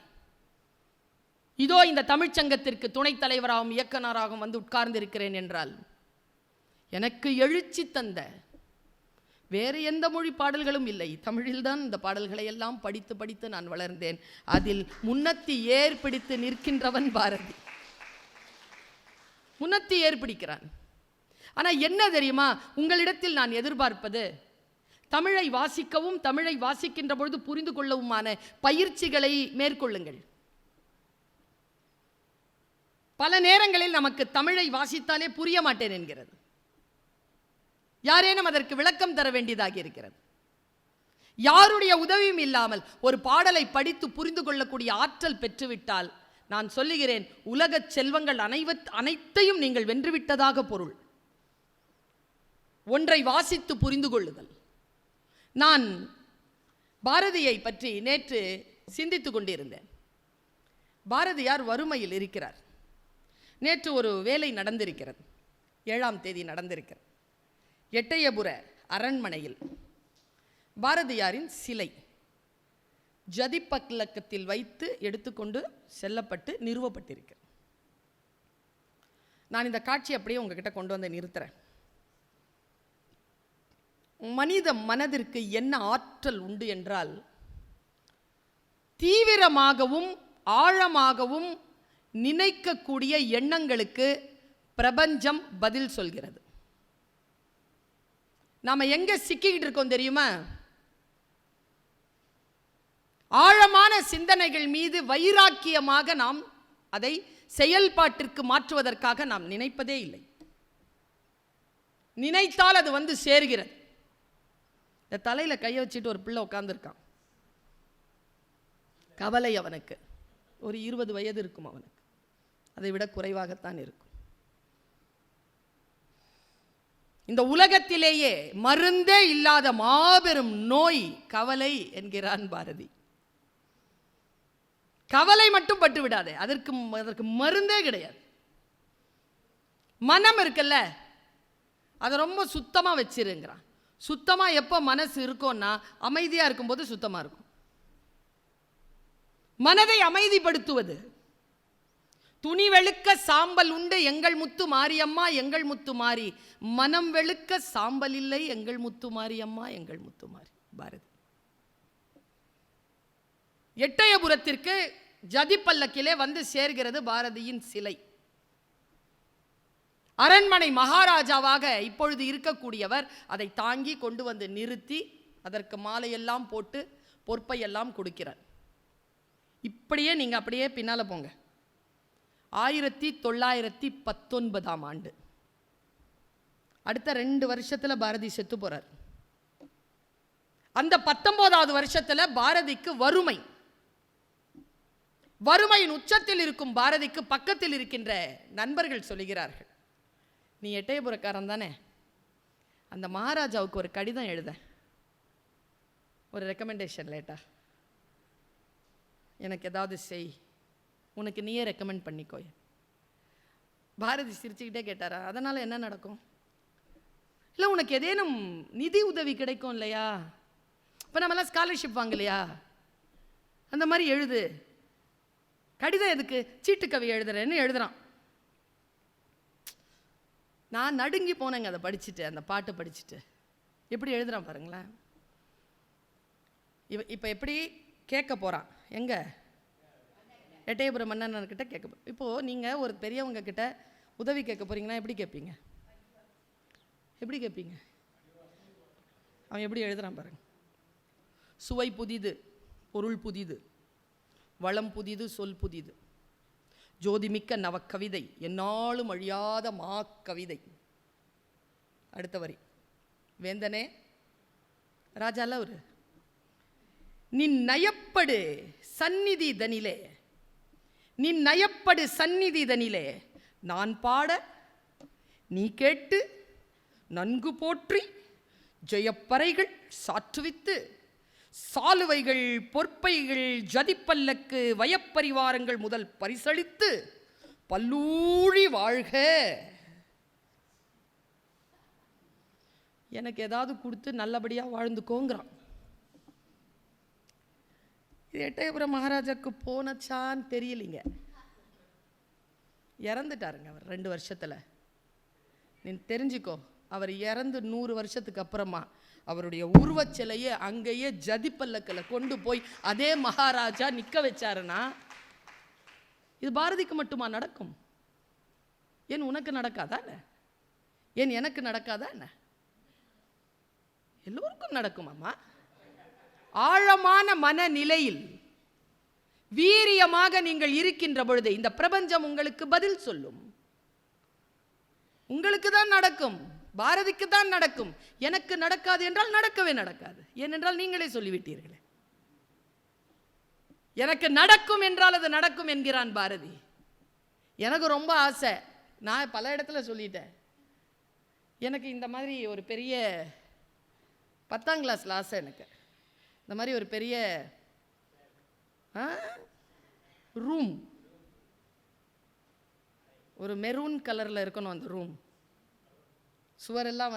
இதோ இந்த தமிழ்ச்சங்கத்திற்கு துணைத் தலைவராகவும் இயக்குநராகவும் வந்து உட்கார்ந்திருக்கிறேன் என்றால் எனக்கு எழுச்சி தந்த வேறு எந்த மொழி பாடல்களும் இல்லை, தமிழில்தான் இந்த பாடல்களை எல்லாம் படித்து படித்து நான் வளர்ந்தேன். அதில் முன்னத்தி ஏர் பிடித்து நிற்கின்றவன் பாரதி. முன்னத்தி ஏர் பிடிக்கிறான். ஆனால் என்ன தெரியுமா, உங்களிடத்தில் நான் எதிர்பார்ப்பது தமிழை வாசிக்கவும் தமிழை வாசிக்கின்ற பொழுது புரிந்து கொள்ளவுமான பயிற்சிகளை மேற்கொள்ளுங்கள். பல நேரங்களில் நமக்கு தமிழை வாசித்தாலே புரிய மாட்டேன் என்கிறது. யாரேனும் அதற்கு விளக்கம் தர வேண்டியதாகி இருக்கிறது. யாருடைய உதவியும் இல்லாமல் ஒரு பாடலை படித்து புரிந்து கொள்ளக்கூடிய ஆற்றல் பெற்றுவிட்டால் நான் சொல்லுகிறேன், உலக செல்வங்கள் அனைத்தையும் நீங்கள் வென்றுவிட்டதாக பொருள். ஒன்றை வாசித்து புரிந்து கொள்ளுதல். நான் பாரதியை பற்றி நேற்று சிந்தித்துக் கொண்டிருந்தேன். பாரதியார் வறுமையில் இருக்கிறார். நேற்று ஒரு வேலை நடந்திருக்கிறது, 7ஆம் தேதி நடந்திருக்கிறது. எட்டயபுர அரண்மனையில் பாரதியாரின் சிலை ஜதிப்பல்லக்கத்தில் வைத்து எடுத்துக்கொண்டு செல்லப்பட்டு நிறுவப்பட்டிருக்கிறது. நான் இந்த காட்சி அப்படியே உங்ககிட்ட கொண்டு வந்து நிறுத்துறேன். மனித மனதிற்கு என்ன ஆற்றல் உண்டு என்றால், தீவிரமாகவும் ஆழமாகவும் நினைக்கக்கூடிய எண்ணங்களுக்கு பிரபஞ்சம் பதில் சொல்கிறது. நாம எங்க சிக்கிக்கிட்டு இருக்கோம் தெரியுமா? ஆழமான சிந்தனைகள் மீது வைராக்கியமாக நாம் அதை செயல்பாட்டிற்கு மாற்றுவதற்காக நாம் நினைப்பதே இல்லை. நினைத்தால் அது வந்து சேர்கிறது. இந்த தலையில கையை வச்சுட்டு ஒரு பிள்ளை உட்கார்ந்துருக்கான். கவலை அவனுக்கு. ஒரு 20 வயது இருக்கும் அவனுக்கு, அதை விட குறைவாகத்தான் இருக்கும். இந்த உலகத்திலேயே மருந்தே இல்லாத மாபெரும் நோய் கவலை என்கிறான் பாரதி. கவலை மட்டும் பட்டு விடாதே, அதற்கு மருந்தே கிடையாது. மனம் இருக்குல்ல, அதை ரொம்ப சுத்தமா வச்சிருங்கிறான். சுத்தமா எப்போ மனசு இருக்கும்னா அமைதியா இருக்கும்போது சுத்தமா இருக்கும். மனதை அமைதிப்படுத்துவது. துணி வெளுக்க சாம்பல் உண்டு எங்கள் முத்து மாரியம்மா எங்கள் முத்து மாறி, மனம் வெளுக்க சாம்பல் இல்லை எங்கள் முத்து மாரியம்மா எங்கள் முத்து மாறி. பாரதி. எட்டயபுரத்திற்கு ஜதிப்பல்லக்கிலே வந்து சேர்கிறது பாரதியின் சிலை. அரண்மனை மகாராஜாவாக இப்பொழுது இருக்கக்கூடியவர் அதை தாங்கி கொண்டு வந்து நிறுத்தி அதற்கு மாலையெல்லாம் போட்டு பொற்பையெல்லாம் கொடுக்கிறார். இப்படியே நீங்க அப்படியே பின்னால போங்க. 1919ஆம் ஆண்டு, அடுத்த 2 வருஷத்துல பாரதி செத்து போறார். அந்த 19வது வருஷத்துல பாரதிக்கு வறுமையின் உச்சத்தில் இருக்கும் பாரதிக்கு பக்கத்தில் இருக்கின்ற நண்பர்கள் சொல்லுகிறார்கள், நீ எட்டயபுரக்காரன் தானே, அந்த மகாராஜாவுக்கு ஒரு கடிதம் எழுத, ஒரு ரெக்கமெண்டேஷன் லேட்டா, எனக்கு ஏதாவது செய், உனக்கு நீயே ரெக்கமெண்ட் பண்ணிக்கோ. பாரதி சிரிச்சுக்கிட்டே கேட்டாரா, அதனால என்ன நடக்கும்? இல்லை, உனக்கு ஏதேனும் நிதி உதவி கிடைக்கும் இல்லையா, இப்போ நம்மளாம் ஸ்காலர்ஷிப் வாங்கலையா, அந்த மாதிரி எழுது. கடிதம் எதுக்கு? சீட்டுக்கவி எழுதுறேன்னு எழுதுறான். நான் நடுங்கி போனேங்க அதை படிச்சுட்டு, அந்த பாட்டை படிச்சுட்டு. எப்படி எழுதுறான் பாருங்களேன். இப்போ எப்படி கேட்க போகிறான், எங்கே எட்டயபுரம் மன்னன்கிட்ட கேட்க. இப்போது நீங்கள் ஒரு பெரியவங்க கிட்ட உதவி கேட்க போகிறீங்கன்னா எப்படி கேட்பீங்க? எப்படி கேட்பீங்க? அவன் எப்படி எழுதுறான் பாருங்க. சுவை புதிது, பொருள் புதிது, வளம் புதிது, சொல் புதிது, ஜோதிமிக்க நவக்கவிதை, என்னாலும் அழியாத மா கவிதை. அடுத்த வரி, வேந்தனே ராஜால ஒரு நின் நயப்படு சந்நிதி தனிலே, நின் நயப்படு சந்நிதி தனிலே நான் பாட நீ கேட்டு நன்கு போற்றி ஜெயப்பறைகள் சாற்றுவித்து சாலுவைகள் பொற்பைகள் ஜதிப்பல்லக்கு வயப்பரிவாரங்கள் முதல் பரிசளித்து பல்லூழி வாழ்க. எனக்கு ஏதாவது கொடுத்து நல்லபடியாக வாழ்ந்துக்கோங்கிறான். இது எட்டயபுரம் மகாராஜாக்கு போனச்சான்னு தெரியலிங்க. இறந்துட்டாருங்க அவர் 2 வருஷத்தில். நீ தெரிஞ்சுக்கோ, அவர் இறந்து 100 வருஷத்துக்கு அப்புறமா அவருடைய உருவச் சிலையை அங்கேயே ஜதிப்பல்லக்கில் கொண்டு போய் அதே மகாராஜா நிற்க வச்சாருன்னா இது பாரதிக்கு மட்டுமா நடக்கும்? ஏன் உனக்கு நடக்காதா என்ன? ஏன் எனக்கு நடக்காதா என்ன? எல்லோருக்கும் நடக்குமாம்மா. ஆழமான மனநிலையில் வீரியமாக நீங்கள் இருக்கின்ற பொழுது இந்த பிரபஞ்சம் உங்களுக்கு பதில் சொல்லும். உங்களுக்கு தான் நடக்கும், பாரதிக்கு தான் நடக்கும். எனக்கு நடக்காது என்றால் நடக்கவே நடக்காது. ஏனென்றால் நீங்களே சொல்லிவிட்டீர்களே. எனக்கு நடக்கும் என்றால் அது நடக்கும் என்கிறான் பாரதி. எனக்கு ரொம்ப ஆசை, நான் பல இடத்துல சொல்லிட்டேன். எனக்கு இந்த மாதிரி ஒரு பெரிய 10ஆம் கிளாஸில் ஆசை. எனக்கு இந்த மாதிரி ஒரு பெரிய ரூம், ஒரு மெரூன் கலரில் இருக்கணும் அந்த ரூம். சுவரெல்லாம்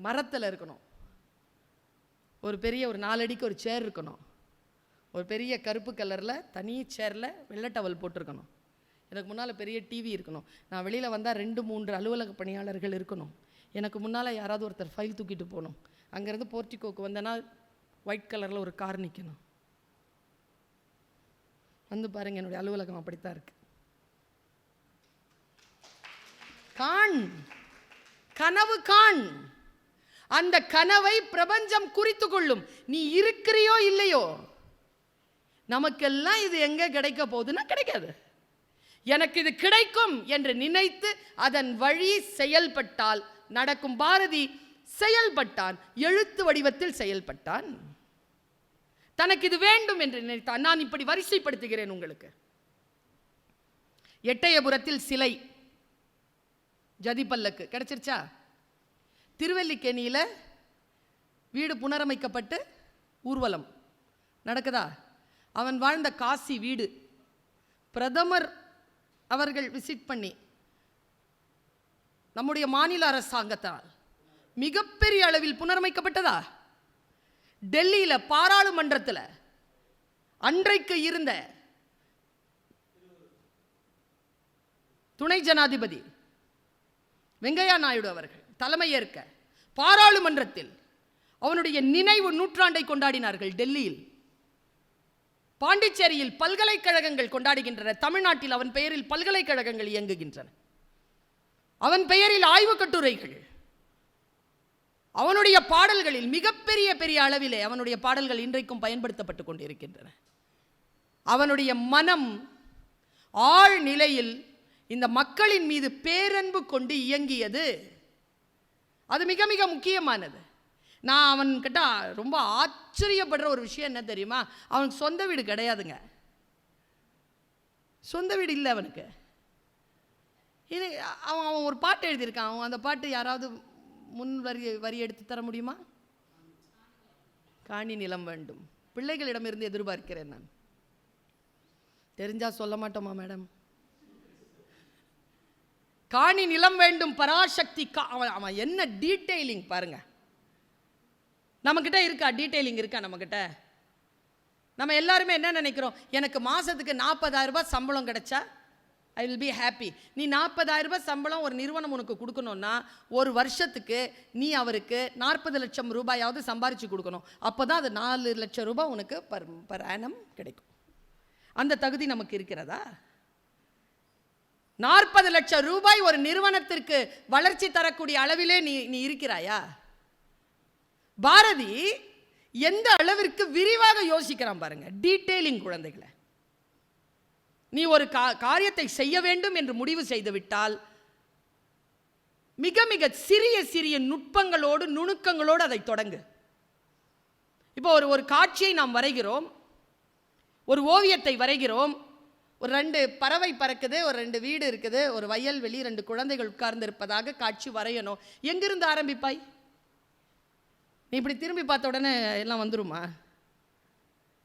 மரத்தில் இருக்கணும். ஒரு பெரிய ஒரு 4 அடிக்கு ஒரு சேர் இருக்கணும். ஒரு பெரிய கருப்பு கலரில் தனி சேரில் வெள்ளை டவல் போட்டிருக்கணும். எனக்கு முன்னால் பெரிய டிவி இருக்கணும். நான் வெளியில் வந்தால் 2-3 அலுவலக பணியாளர்கள் இருக்கணும். எனக்கு முன்னால் யாராவது ஒருத்தர் ஃபைல் தூக்கிட்டு போகணும். அங்கேருந்து போர்ட்டிகோக்கு வந்தேன்னா ஒயிட் கலரில் ஒரு கார் நிற்கணும். வந்து பாருங்கள், என்னுடைய அலுவலகம் அப்படித்தான் இருக்கு. காண், கனவு காண். அந்த கனவை பிரபஞ்சம் குறித்து கொள்ளும். நீ இருக்கிறியோ இல்லையோ, நமக்கெல்லாம் இது எங்க கிடைக்க போகுதுன்னா கிடைக்காது. எனக்கு இது கிடைக்கும் என்று நினைத்து அதன் வழி செயல்பட்டால் நடக்கும். பாரதி செயல்பட்டான், எழுத்து வடிவத்தில் செயல்பட்டான். தனக்கு இது வேண்டும் என்று நினைத்தான். நான் இப்படி வரிசைப்படுத்துகிறேன் உங்களுக்கு. எட்டயபுரத்தில் சிலை, ஜதிப்பல்லக்கு கிடைச்சிருச்சா? திருவல்லிக்கேணியில் வீடு புனரமைக்கப்பட்டு ஊர்வலம் நடக்குதா? அவன் வாழ்ந்த காசி வீடு பிரதமர் அவர்கள் விசிட் பண்ணி நம்முடைய மாநில அரசாங்கத்தால் மிகப்பெரிய அளவில் புனரமைக்கப்பட்டதா? டெல்லியில் பாராளுமன்றத்தில் அன்றைக்கு இருந்த துணை ஜனாதிபதி வெங்கையா நாயுடு அவர்கள் தலைமையேற்க பாராளுமன்றத்தில் அவனுடைய நினைவு நூற்றாண்டை கொண்டாடினார்கள். டெல்லியில், பாண்டிச்சேரியில் பல்கலைக்கழகங்கள் கொண்டாடுகின்றன. தமிழ்நாட்டில் அவன் பெயரில் பல்கலைக்கழகங்கள் இயங்குகின்றன. அவன் பெயரில் ஆய்வு கட்டுரைகள். அவனுடைய பாடல்களில் மிகப்பெரிய பெரிய அளவிலே அவனுடைய பாடல்கள் இன்றைக்கும் பயன்படுத்தப்பட்டு கொண்டிருக்கின்றன. அவனுடைய மனம் ஆழ் நிலையில் இந்த மக்களின் மீது பேரன்பு கொண்டு இயங்கியது. அது மிக மிக முக்கியமானது. நான் அவன்கிட்ட ரொம்ப ஆச்சரியப்படுற ஒரு விஷயம் என்ன தெரியுமா? அவனுக்கு சொந்த வீடு கிடையாதுங்க. சொந்த வீடு இல்லை அவனுக்கு. இது அவன் ஒரு பாட்டு எழுதியிருக்கான். அவன் அந்த பாட்டு யாராவது முன் வரி எடுத்து தர முடியுமா? காணி நிலம் வேண்டும், பிள்ளைகளிடமிருந்து எதிர்பார்க்கிறேன் நான். தெரிஞ்சா சொல்ல மாட்டோமா மேடம்? காணி நிலம் வேண்டும், பராசக்தி. அவன் என்ன டீட்டெயிலிங் பாருங்க. நம்மக்கிட்ட இருக்கா டீட்டெயிலிங்? இருக்கா நம்மக்கிட்ட? நம்ம எல்லாருமே என்ன நினைக்கிறோம்? எனக்கு மாதத்துக்கு 40,000 ரூபாய் சம்பளம் கிடைச்சா ஐ வில் பி ஹாப்பி. நீ 40,000 ரூபாய் சம்பளம் ஒரு நிறுவனம் உனக்கு கொடுக்கணும்னா ஒரு வருஷத்துக்கு நீ அவருக்கு 40 லட்சம் ரூபாயாவது சம்பாரிச்சு கொடுக்கணும். அப்போ தான் அது 4 லட்சம் ரூபாய் உனக்கு பர் ஆனம் கிடைக்கும். அந்த தகுதி நமக்கு இருக்கிறதா? 40 லட்சம் ரூபாய் ஒரு நிறுவனத்திற்கு வளர்ச்சி தரக்கூடிய அளவிலே நீ இருக்கிறாயா? பாரதி எந்த அளவிற்கு விரிவாக யோசிக்கிறான் பாருங்க. டீட்டெயிலிங் குழந்தைகளை. நீ ஒரு காரியத்தை செய்ய வேண்டும் என்று முடிவு செய்துவிட்டால் மிக மிக சிறிய சிறிய நுட்பங்களோடு நுணுக்கங்களோடு அதை தொடங்கு. இப்போ ஒரு காட்சியை நாம் வரைகிறோம், ஒரு ஓவியத்தை வரைகிறோம். ஒரு 2 பறவை பறக்குது, ஒரு 2 வீடு இருக்குது, ஒரு வயல்வெளி, 2 குழந்தைகள் உட்கார்ந்து இருப்பதாக காட்சி வரையணும். எங்கிருந்து ஆரம்பிப்பாய்? நீ இப்படி திரும்பி பார்த்த உடனே எல்லாம் வந்துருமா?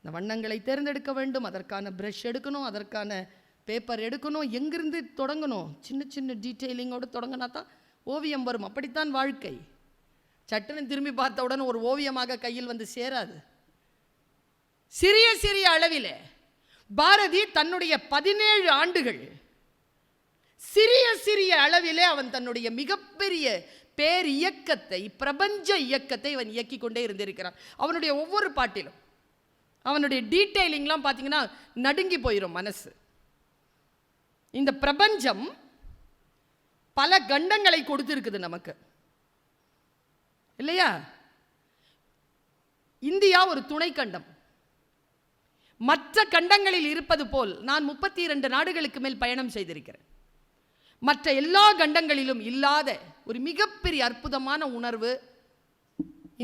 இந்த வண்ணங்களை தேர்ந்தெடுக்க வேண்டும், அதற்கான ப்ரஷ் எடுக்கணும், அதற்கான பேப்பர் எடுக்கணும். எங்கிருந்து தொடங்கணும்? சின்ன சின்ன டீட்டெயிலிங்கோடு தொடங்கினா தான் ஓவியம் வரும். அப்படித்தான் வாழ்க்கை. சட்டுன்னு திரும்பி பார்த்த உடனே ஒரு ஓவியமாக கையில் வந்து சேராது. சிறிய சிறிய அளவிலே பாரதி தன்னுடைய 17 ஆண்டுகள் சிறிய சிறிய அளவிலே அவன் தன்னுடைய மிகப்பெரிய பேர் இயக்கத்தை, பிரபஞ்ச இயக்கத்தை அவன் இயக்கிக் கொண்டே இருந்திருக்கிறான். அவனுடைய ஒவ்வொரு பாட்டிலும் அவனுடைய டீட்டெயிலிங்லாம் பார்த்தீங்கன்னா நடுங்கி போயிடும் மனசு. இந்த பிரபஞ்சம் பல கண்டங்களை கொடுத்திருக்குது நமக்கு, இல்லையா? இந்தியா ஒரு துணை கண்டம். மற்ற கண்டங்களில் இருப்பது போல் நான் 32 நாடுகளுக்கு மேல் பயணம் செய்திருக்கிறேன். மற்ற எல்லா கண்டங்களிலும் இல்லாத ஒரு மிகப்பெரிய அற்புதமான உணர்வு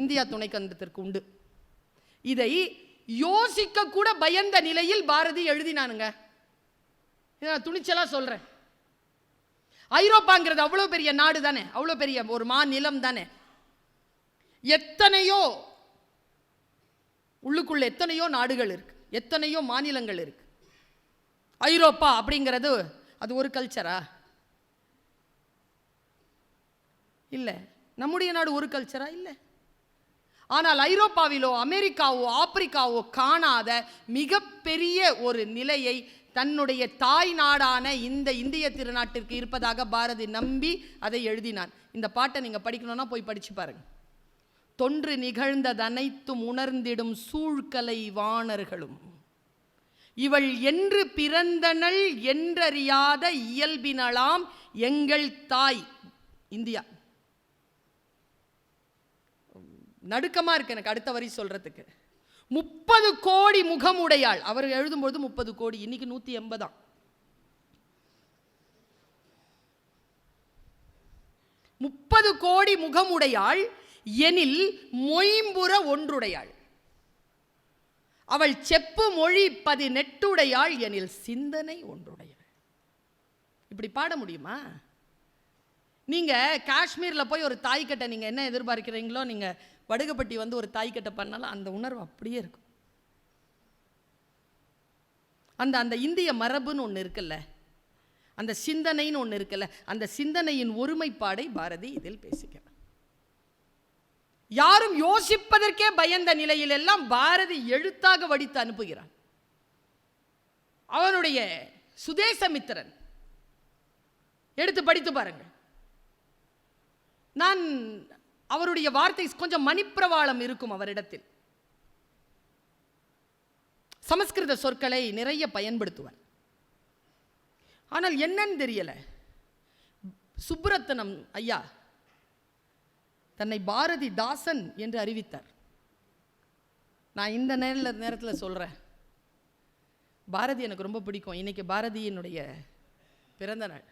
இந்தியா துணை கண்டத்திற்கு உண்டு. இதை யோசிக்க கூட பயந்த நிலையில் பாரதி எழுதினானுங்க. துணிச்சலா சொல்றேன். ஐரோப்பாங்கிறது அவ்வளவு பெரிய நாடு தானே, அவ்வளவு பெரிய ஒரு மாநிலம் தானே. எத்தனையோ உள்ளுக்குள்ள எத்தனையோ நாடுகள் இருக்கு, எத்தனையோ மாநிலங்கள் இருக்கு. ஐரோப்பா அப்படிங்கிறது அது ஒரு கல்ச்சரா? இல்லை. நம்முடைய நாடு ஒரு கல்ச்சரா? இல்லை. ஆனால் ஐரோப்பாவிலோ அமெரிக்காவோ ஆப்பிரிக்காவோ காணாத மிகப்பெரிய ஒரு நிலையை தன்னுடைய தாய் நாடான இந்த இந்திய திருநாட்டிற்கு இருப்பதாக பாரதி நம்பி அதை எழுதினான். இந்த பாட்டை நீங்க படிக்கணும்னா போய் படிச்சு பாருங்க. தொன்று நிகழ்ந்ததனைத்தும் உணர்ந்திடும் சூழ்கலை வாணர்களும் இவள் என்று பிறந்தனள் என்றறியாத இயல்பினளாம் எங்கள் தாய் இந்தியா. நடுக்கமா இருக்கு எனக்கு அடுத்த வரி சொல்றதுக்கு. 30 கோடி முகமுடையாள். அவர் எழுதும்போது 30 கோடி, இன்னைக்கு 180. 30 கோடி முகமுடையாள் எனில் மொயம்புற ஒன்றுடையாள். அவள் செப்பு மொழி 18 எனில் சிந்தனை ஒன்றுடையாள். இப்படி பாட முடியுமா? நீங்க காஷ்மீர்ல போய் ஒரு தாய்க்கட்டை நீங்க என்ன எதிர்பார்க்கிறீங்களோ, நீங்க வடுகப்பட்டி வந்து ஒரு தாய்க்கட்டை பண்ணாலும் அந்த உணர்வு அப்படியே இருக்கும். அந்த இந்திய மரபுன்னு ஒன்று இருக்குல்ல, அந்த சிந்தனைன்னு ஒன்று இருக்குல்ல, அந்த சிந்தனையின் ஒருமைப்பாடை பாரதி இதில் பேசுகிறார். யாரும் யோசிப்பதற்கே பயந்த நிலையில் எல்லாம் பாரதி எழுத்தாக வடித்து அனுப்புகிறான். அவனுடைய சுதேசமித்திரன் எடுத்து படித்து பாருங்கள். நான் அவருடைய வார்த்தை கொஞ்சம் மணிப்பிரவாளம் இருக்கும் அவரிடத்தில். சமஸ்கிருத சொற்களை நிறைய பயன்படுத்துவார். ஆனால் என்னன்னு தெரியல, சுப்ரத்தனம் ஐயா தன்னை பாரதி தாசன் என்று அறிவித்தார். நான் இந்த நேரத்தில் சொல்றேன், பாரதி எனக்கு ரொம்ப பிடிக்கும். இன்னைக்கு பாரதியினுடைய பிறந்த நாள்.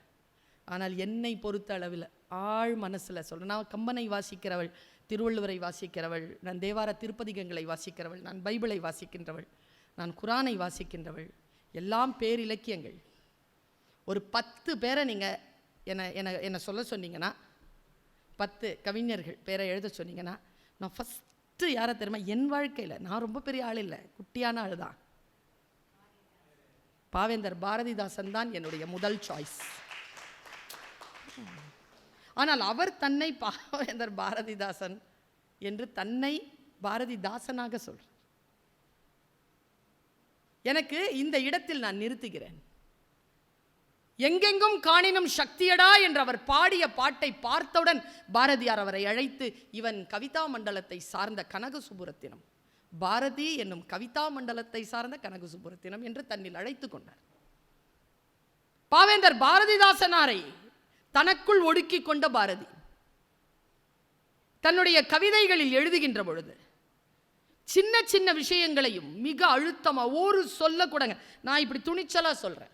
ஆனால் என்னை பொறுத்த அளவில் ஆழ் மனசில் சொல்கிறேன். நான் கம்பனை வாசிக்கிறவள், திருவள்ளுவரை வாசிக்கிறவள், நான் தேவார திருப்பதிகங்களை வாசிக்கிறவள், நான் பைபிளை வாசிக்கின்றவள், நான் குரானை வாசிக்கின்றவள், எல்லாம் பேரிலக்கியங்கள். ஒரு 10 பேரை நீங்கள் என்னை சொல்ல சொன்னீங்கன்னா, 10 கவிஞர்கள் பேரை எழுத சொன்னீங்கன்னா, நான் ஃபஸ்ட்டு யாரை தெரியுமா? என் வாழ்க்கையில் நான் ரொம்ப பெரிய ஆள் இல்லை, குட்டியான ஆள் தான். பாவேந்தர் பாரதிதாசன் தான் என்னுடைய முதல் சாய்ஸ். ஆனால் அவர் தன்னை பாவேந்தர் பாரதிதாசன் என்று தன்னை பாரதிதாசனாக சொல்றார். எனக்கு இந்த இடத்தில் நான் நிறுத்துகிறேன். எங்கெங்கும் காணினும் சக்தியடா என்று அவர் பாடிய பாட்டை பார்த்தவுடன் பாரதியார் அவரை அழைத்து, இவன் கவிதா மண்டலத்தை சார்ந்த கனக சுப்புரத்தினம், பாரதி என்னும் கவிதா மண்டலத்தை சார்ந்த கனக சுப்புரத்தினம் என்று தன்னில் அழைத்து கொண்டார். பாவேந்தர் பாரதிதாசனாரை தனக்குள் ஒடுக்கி கொண்ட பாரதி தன்னுடைய கவிதைகளில் எழுதுகின்ற பொழுது சின்ன சின்ன விஷயங்களையும் மிக அழுத்தமா ஒரு சொல்ல கூடங்க, நான் இப்படி துணிச்சலா சொல்றேன்.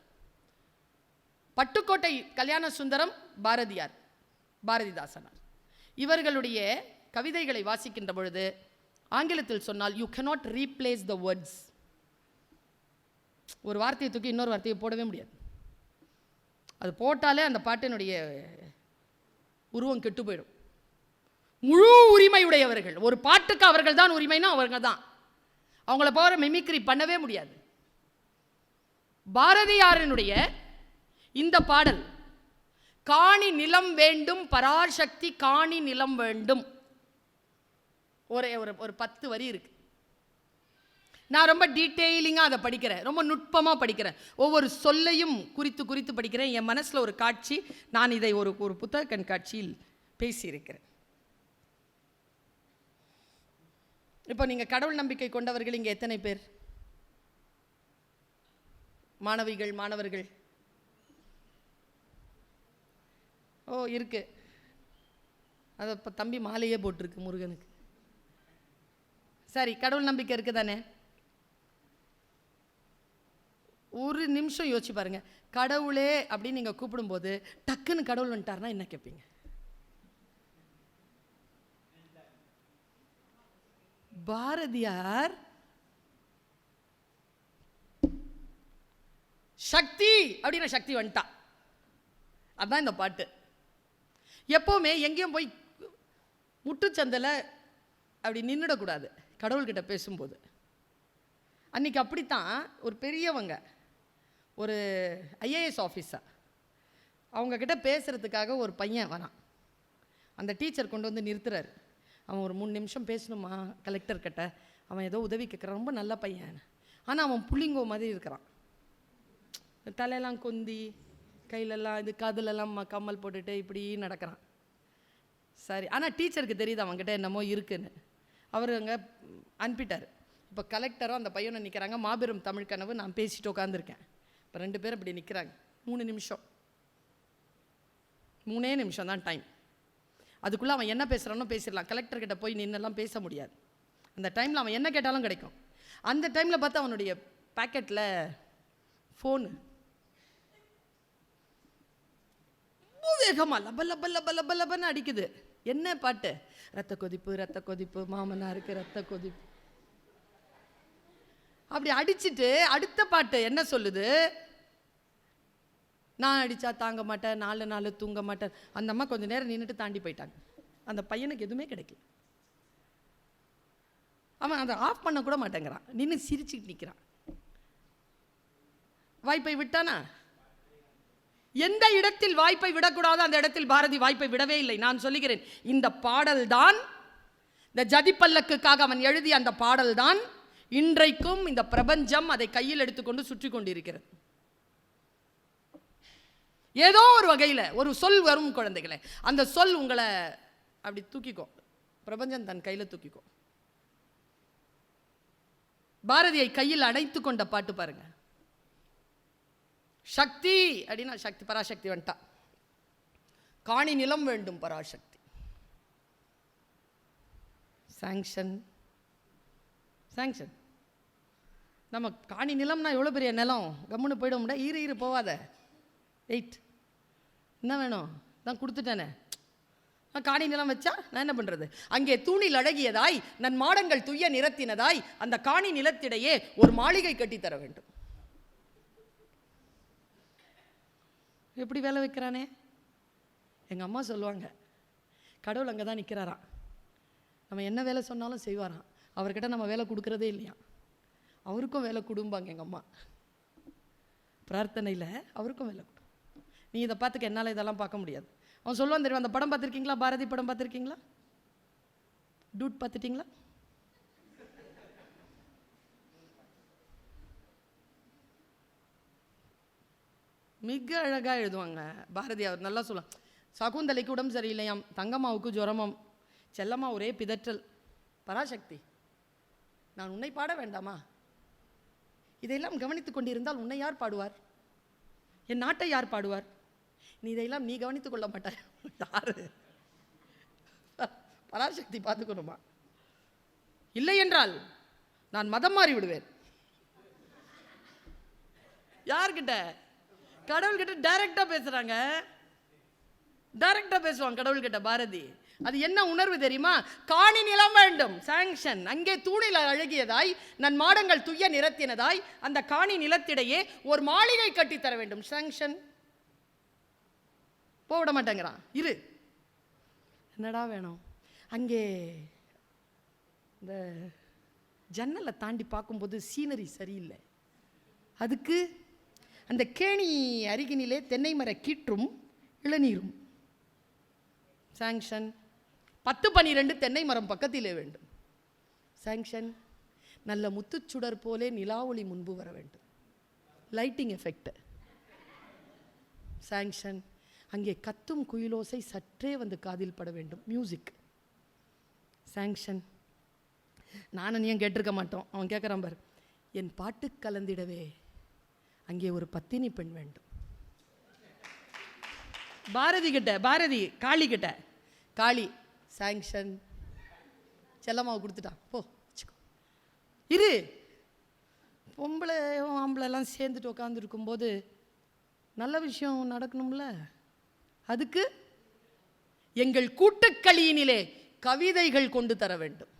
பட்டுக்கோட்டை கல்யாண சுந்தரம் பாரதியார், பாரதிதாசனார் இவர்களுடைய கவிதைகளை வாசிக்கின்ற பொழுது ஆங்கிலத்தில் சொன்னால் you cannot replace the words. ஒரு வார்த்தையை தூக்கி இன்னொரு வார்த்தையை போடவே முடியாது. அது போட்டாலே அந்த பாட்டினுடைய உருவம் கெட்டு போயிடும். முழு உரிமை உடையவர்கள், ஒரு பாட்டுக்கு அவர்கள் தான் உரிமைனா அவர்கள் தான், அவங்கள போற மிமிக்ரி பண்ணவே முடியாது. பாரதியாரினுடைய இந்த பாடல் காணி நிலம் வேண்டும் பராசக்தி காணி நிலம் வேண்டும், ஒரே ஒரு 10 வரி இருக்கு. நான் ரொம்ப டீட்டெயிலிங்காக அதை படிக்கிறேன், ரொம்ப நுட்பமாக படிக்கிறேன், ஒவ்வொரு சொல்லையும் குறித்து குறித்து படிக்கிறேன். என் மனசில் ஒரு காட்சி, நான் இதை ஒரு புத்தக கண்காட்சியில் பேசியிருக்கிறேன். இப்போ நீங்கள் கடவுள் நம்பிக்கை கொண்டவர்கள் இங்கே எத்தனை பேர்? மாணவிகள், மாணவர்கள்? ஓ இருக்கு. அதை இப்போ தம்பி மாலையே போட்டிருக்கு முருகனுக்கு. சரி, கடவுள் நம்பிக்கை இருக்கு தானே? ஒரு நிமிஷம் யோசிச்சு பாருங்க, கடவுளே அப்படின்னு நீங்கள் கூப்பிடும்போது டக்குன்னு கடவுள் வந்துட்டார்னா என்ன கேட்பீங்க? பாரதியார் சக்தி அப்படின்னா சக்தி வந்துட்டா, அதான் இந்த பாட்டு. எப்பவுமே எங்கேயும் போய் முட்டுச்சந்தில் அப்படி நின்றுடக்கூடாது கடவுள்கிட்ட பேசும்போது. அன்னைக்கு அப்படித்தான் ஒரு பெரியவங்க, ஒரு ஐஏஎஸ் ஆஃபீஸர், அவங்கக்கிட்ட பேசுகிறதுக்காக ஒரு பையன் வரான். அந்த டீச்சர் கொண்டு வந்து நிறுத்துறாரு. அவன் ஒரு 3 நிமிஷம் பேசணுமா கலெக்டர்கிட்ட, அவன் ஏதோ உதவி கேட்குறான், ரொம்ப நல்ல பையன், ஆனால் அவன் புள்ளிங்கோ மாதிரி இருக்கிறான். தலையெல்லாம் கொந்தி, கையிலெல்லாம் இது காதுலெல்லாம் கம்மல் போட்டுட்டு இப்படி நடக்கிறான். சரி, ஆனால் டீச்சருக்கு தெரியுது அவன்கிட்ட என்னமோ இருக்குன்னு. அவர் அங்கே அனுப்பிட்டார். இப்போ கலெக்டரும் அந்த பையனை நிற்கிறாங்க. மாபெரும் தமிழ் கனவு நான் பேசிட்டு உட்காந்துருக்கேன். இப்போ 2 பேரும் இப்படி நிற்கிறாங்க. 3 நிமிஷம், 3 நிமிஷம் தான் டைம். அதுக்குள்ளே அவன் என்ன பேசுகிறானோ பேசிடலாம். கலெக்டர்கிட்ட போய் நின்னெல்லாம் பேச முடியாது. அந்த டைமில் அவன் என்ன கேட்டாலும் கிடைக்கும். அந்த டைமில் பார்த்து அவனுடைய பேக்கெட்டில் ஃபோனு வேகமாக லப லப லப லப லபன்னு அடிக்குது. என்ன பாட்டு? ரத்த கொதிப்பு, ரத்த கொதிப்பு, மாமனாருக்கு ரத்த கொதிப்பு. அப்படி அடிச்சுட்டு அடுத்த பாட்டு என்ன சொல்லுது? நான் அடித்தா தாங்க மாட்டேன், 4 நாள் தூங்க மாட்டேன். அந்த அம்மா கொஞ்சம் நேரம் நின்றுட்டு தாண்டி போயிட்டாங்க. அந்த பையனுக்கு எதுவுமே கிடைக்கல. அவன் அதை ஆஃப் பண்ண கூட மாட்டேங்கிறான், நின்று சிரிச்சுக்கிட்டு நிற்கிறான். வாய்ப்பை விட்டானா? எந்த இடத்தில் வாய்ப்பை விடக்கூடாதோ அந்த இடத்தில் பாரதி வாய்ப்பை விடவே இல்லை. நான் சொல்லுகிறேன், இந்த பாடல் தான், இந்த ஜதிப்பல்லக்குக்காக அவன் எழுதிய அந்த பாடல் தான் இன்றைக்கும் இந்த பிரபஞ்சம் அதை கையில் எடுத்துக்கொண்டு சுற்றி கொண்டிருக்கிறது. ஏதோ ஒரு வகையில் ஒரு சொல் வரும் குழந்தைகளே, அந்த சொல் உங்களை அப்படி தூக்கிக்கோ, பிரபஞ்சம் தன் கையில் தூக்கிக்கோ. பாரதியை கையில் அடைத்து கொண்ட பாட்டு பாருங்க. சக்தி அப்படின்னா சக்தி, பராசக்தி வந்துட்டா. காணி நிலம் வேண்டும் பராசக்தி. Sanction, sanction. நம்ம காணி நிலம்னா எவ்வளோ பெரிய நிலம், கம்முன்னு போயிட முடியாது. ஈரு போவாத, 8 என்ன வேணும் தான் கொடுத்துட்டேனே. காணி நிலம் வச்சா நான் என்ன பண்ணுறது? அங்கே தூணில் அழகியதாய் நன் மாடங்கள் துய்ய நிறத்தினதாய் அந்த காணி நிலத்திடையே ஒரு மாளிகை கட்டித்தர வேண்டும். எப்படி வேலை வைக்கிறானே? எங்கள் அம்மா சொல்லுவாங்க, கடவுள் அங்கே தான் நிற்கிறாராம், நம்ம என்ன வேலை சொன்னாலும் செய்வாராம், அவர்கிட்ட நம்ம வேலை கொடுக்குறதே இல்லையா, அவருக்கும் வேலை கொடும்பாங்க எங்கள் அம்மா. பிரார்த்தனையில் அவருக்கும் வேலை கொடு. நீ இதை பார்த்துக்க, என்னால் இதெல்லாம் பார்க்க முடியாது. அவன் சொல்லுவான் தெரியும், அந்த படம் பார்த்துருக்கீங்களா? பாரதி படம் பார்த்துருக்கீங்களா? டூட் பார்த்துட்டிங்களா? மிக அழகாக எழுதுவாங்க பாரதியார். நல்லா சொல்லலாம். சகுந்தலைக்கு உடம்பு சரியில்லையாம், தங்கம்மாவுக்கு ஜுரமாம், செல்லம்மா ஒரே பிதற்றல். பராசக்தி, நான் உன்னை பாட வேண்டாமா? இதையெல்லாம் கவனித்துக் கொண்டிருந்தால் உன்னை யார் பாடுவார்? என் நாட்டை யார் பாடுவார்? நீ இதையெல்லாம் நீ கவனித்துக் கொள்ள மாட்டாய். யாரு? பராசக்தி பார்த்துக்கணுமா? இல்லை என்றால் நான் மதம் மாறி விடுவேன். யார்கிட்ட? கடவுள்கிட்ட டைரக்டா பேசுறாங்க. டைரக்டா பேசுவாங்க கடவுள்கிட்ட பாரதி. அது என்ன உணர்வு தெரியுமா? காணி நிலம் வேண்டும், சாங்ஷன். அங்கே தூணில் அழகியதாய் நன் மாடங்கள் துய்ய நிறத்தினதாய் அந்த காணி நிலத்திடையே ஒரு மாளிகை கட்டித்தர வேண்டும், சாங்ஷன். போவிட மாட்டேங்கிறான். இரு, என்னடா வேணும்? அங்கே இந்த ஜன்னலை தாண்டி பார்க்கும்போது சீனரி சரியில்லை, அதுக்கு அந்த கேணி அருகினிலே தென்னை மர கீற்றும் இளநீரும், சாங்ஷன். 10-12 தென்னை மரம் பக்கத்திலே வேண்டும், சாங்ஷன். நல்ல முத்துச்சுடர் போலே நிலா ஒளி முன்பு வர வேண்டும், லைட்டிங் எஃபெக்ட், சாங்ஷன். அங்கே கத்தும் குயிலோசை சற்றே வந்து காதில் பட வேண்டும், மியூசிக், சாங்ஷன். நானும் நீயும் கேட்டிருக்க மாட்டோம். அவன் கேட்குறான் பார், என் பாட்டு கலந்திடவே அங்கே ஒரு பத்தினி பெண் வேண்டும். பாரதி கிட்ட, பாரதி காளி கிட்ட, காளி, சாங்ஷன். செல்லம்மாவை கொடுத்துட்டான், போ இரு. பொம்பளை ஆம்பளை எல்லாம் சேர்ந்துட்டு உட்காந்துருக்கும்போது நல்ல விஷயம் நடக்கணும்ல. அதுக்கு எங்கள் கூட்டுக்களியினிலே கவிதைகள் கொண்டு தர வேண்டும்.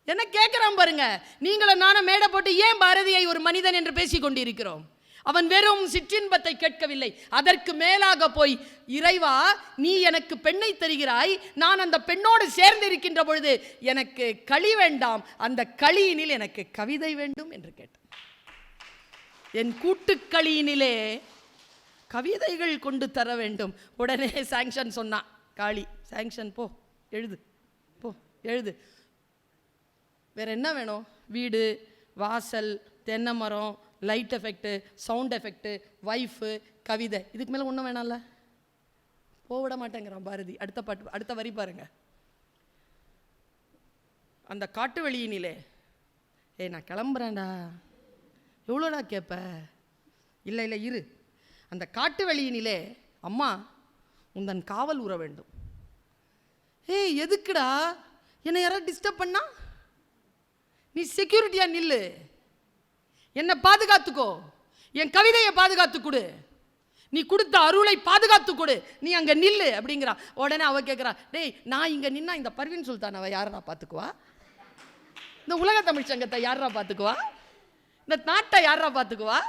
என்ன கேட்கிறான் பாருங்க. நீங்களும் நானும் மேடை போட்டு ஏன் பாரதியை ஒரு மனிதன் என்று பேசிக் கொண்டிருக்கிறோம்? அவன் வெறும் சிற்றின்பத்தை கேட்கவில்லை, அதற்கு மேலாக போய், இறைவா நீ எனக்கு பெண்ணை தருகிறாய், நான் அந்த பெண்ணோடு சேர்ந்து இருக்கின்ற பொழுது எனக்கு களி வேண்டாம், அந்த களியினில் எனக்கு கவிதை வேண்டும் என்று கேட்டான். என் கூட்டுக்களியினிலே கவிதைகள் கொண்டு தர வேண்டும். உடனே சாங்ஷன் சொன்னான் காளி, சாங்ஷன், போ எழுது, போ எழுது. வேற என்ன வேணும்? வீடு, வாசல், தென்னை மரம், light effect, sound effect, wife, கவிதை, இதுக்கு மேலே ஒன்றும் வேணாம்ல. போவிட மாட்டேங்கிறான் பாரதி. அடுத்த பாட்டு, அடுத்த வரி பாருங்க. அந்த காட்டு வெளியினிலே, ஏய் நான் கிளம்புறேன்டா, எவ்வளோடா கேட்ப? இல்லை இல்லை இரு. அந்த காட்டு வெளியினிலே அம்மா உந்தன் காவல் உற வேண்டும். ஏய் எதுக்குடா? என்னை யாராவது டிஸ்டர்ப் பண்ணா நீ செக்யூரிட்டியா நில்லு, என்னை பாதுகாத்துக்கோ, என் கவிதையை பாதுகாத்து கொடு, நீ கொடுத்த அருளை பாதுகாத்து கொடு, நீ அங்க நில்லு அப்படிங்கிறா. உடனே அவ கேட்கிறா, டேய் நான் இங்க நின்னா இந்த பர்வீன் சுல்தான் அவ யாரா பார்த்துக்குவா? இந்த உலக தமிழ் சங்கத்தை யாரா பார்த்துக்குவா? இந்த நாட்டை யாரா பார்த்துக்குவா?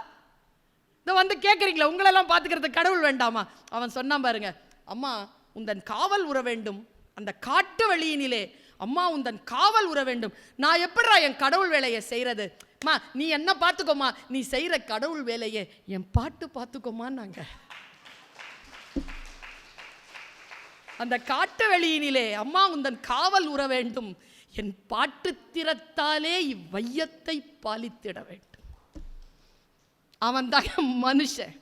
இந்த வந்து கேட்குறீங்களா, உங்களெல்லாம் பார்த்துக்கிறது கடவுள் வேண்டாமா? அவன் சொன்னான் பாருங்க, அம்மா உந்தன் காவல் உற வேண்டும், அந்த காட்டு வழியினிலே அம்மா உந்தன் காவல் உற வேண்டும். நான் எப்படிடா என் கடவுள் வேலையை செய்யறது? அம்மா நீ என்ன பார்த்துக்கோமா, நீ செய்யற கடவுள் வேலையை என் பாட்டு பார்த்துக்கோமான்னாங்க. அந்த காட்டு வெளியினிலே அம்மா உந்தன் காவல் உற வேண்டும், என் பாட்டு திறத்தாலே இவ்வையத்தை பாலித்திட வேண்டும். அவன் தான் மனுஷன்,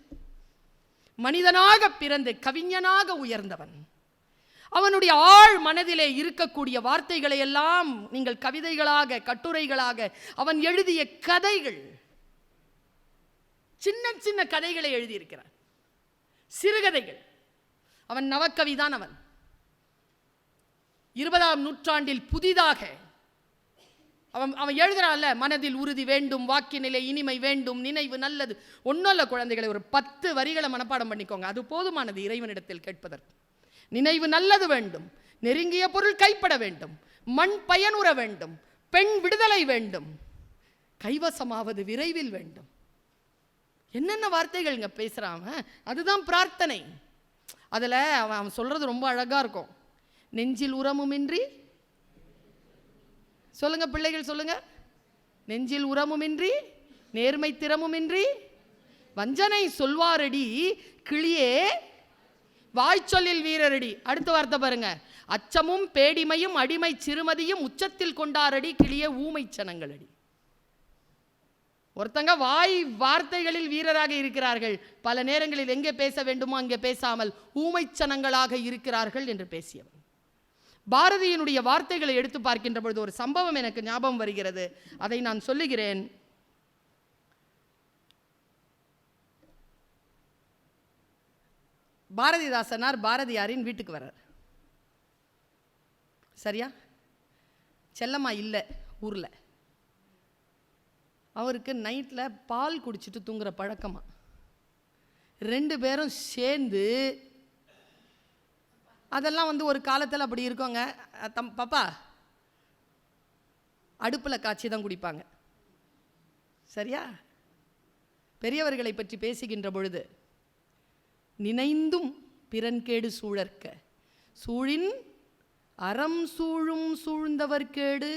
மனிதனாக பிறந்து கவிஞனாக உயர்ந்தவன். அவனுடைய ஆழ் மனதிலே இருக்கக்கூடிய வார்த்தைகளை எல்லாம் நீங்கள் கவிதைகளாக, கட்டுரைகளாக, அவன் எழுதிய கதைகள், சின்ன சின்ன கதைகளை எழுதியிருக்கிறான், சிறுகதைகள். அவன் நவக்கவிதான். அவன் 20ஆம் நூற்றாண்டில் புதிதாக அவன் எழுதுறான்ல, மனதில் உறுதி வேண்டும், வாக்கினிலே இனிமை வேண்டும், நினைவு நல்லது. ஒன்றும் இல்லை குழந்தைகளை, ஒரு 10 வரிகளை மனப்பாடம் பண்ணிக்கோங்க, அது போதுமானது இறைவனிடத்தில் கேட்பதற்கு. நினைவு நல்லது வேண்டும், நெருங்கிய பொருள் கைப்பட வேண்டும், மண் பயனுற வேண்டும், பெண் விடுதலை வேண்டும், கைவசமாவது விரைவில் வேண்டும். என்னென்ன வார்த்தைகள் இங்க பேசுறான், அதுதான் பிரார்த்தனை. அதுல அவன் சொல்றது ரொம்ப அழகா இருக்கும். நெஞ்சில் உரமுமின்றி, சொல்லுங்க பிள்ளைகள் சொல்லுங்க, நெஞ்சில் உரமுமின்றி, நேர்மை திறமுமின்றி, வஞ்சனை சொல்வாரடி கிளியே வாய்ச்சொல்லில் வீரரடி. அடுத்த வார்த்தை பாருங்க, அச்சமும் பேடிமையும் அடிமை சிறுமதியும் உச்சத்தில் கொண்டாரடி கிளியே ஊமை சனங்களடி. ஒருத்தங்க வாய் வார்த்தைகளில் வீரராக இருக்கிறார்கள், பல நேரங்களில் எங்கே பேச வேண்டுமோ அங்கே பேசாமல் ஊமைச்சனங்களாக இருக்கிறார்கள் என்று பேசியவன். பாரதியினுடைய வார்த்தைகளை எடுத்து பார்க்கின்ற பொழுது ஒரு சம்பவம் எனக்கு ஞாபகம் வருகிறது, அதை நான் சொல்லுகிறேன். பாரதிதாசனார் பாரதியாரின் வீட்டுக்கு வர்றார். சரியா? செல்லம்மா இல்லை ஊரில். அவருக்கு நைட்டில் பால் குடிச்சிட்டு தூங்குற பழக்கமா. 2 பேரும் சேர்ந்து, அதெல்லாம் ஒரு காலத்தில் அப்படி இருக்கோங்க. பாப்பா அடுப்பில் காய்ச்சி தான் குடிப்பாங்க. சரியா? பெரியவர்களை பற்றி பேசுகின்ற பொழுது, நினைந்தும் பிறன்கேடு சூழற்க சூழின் அறம் சூழும் சூழ்ந்தவர் கேடு.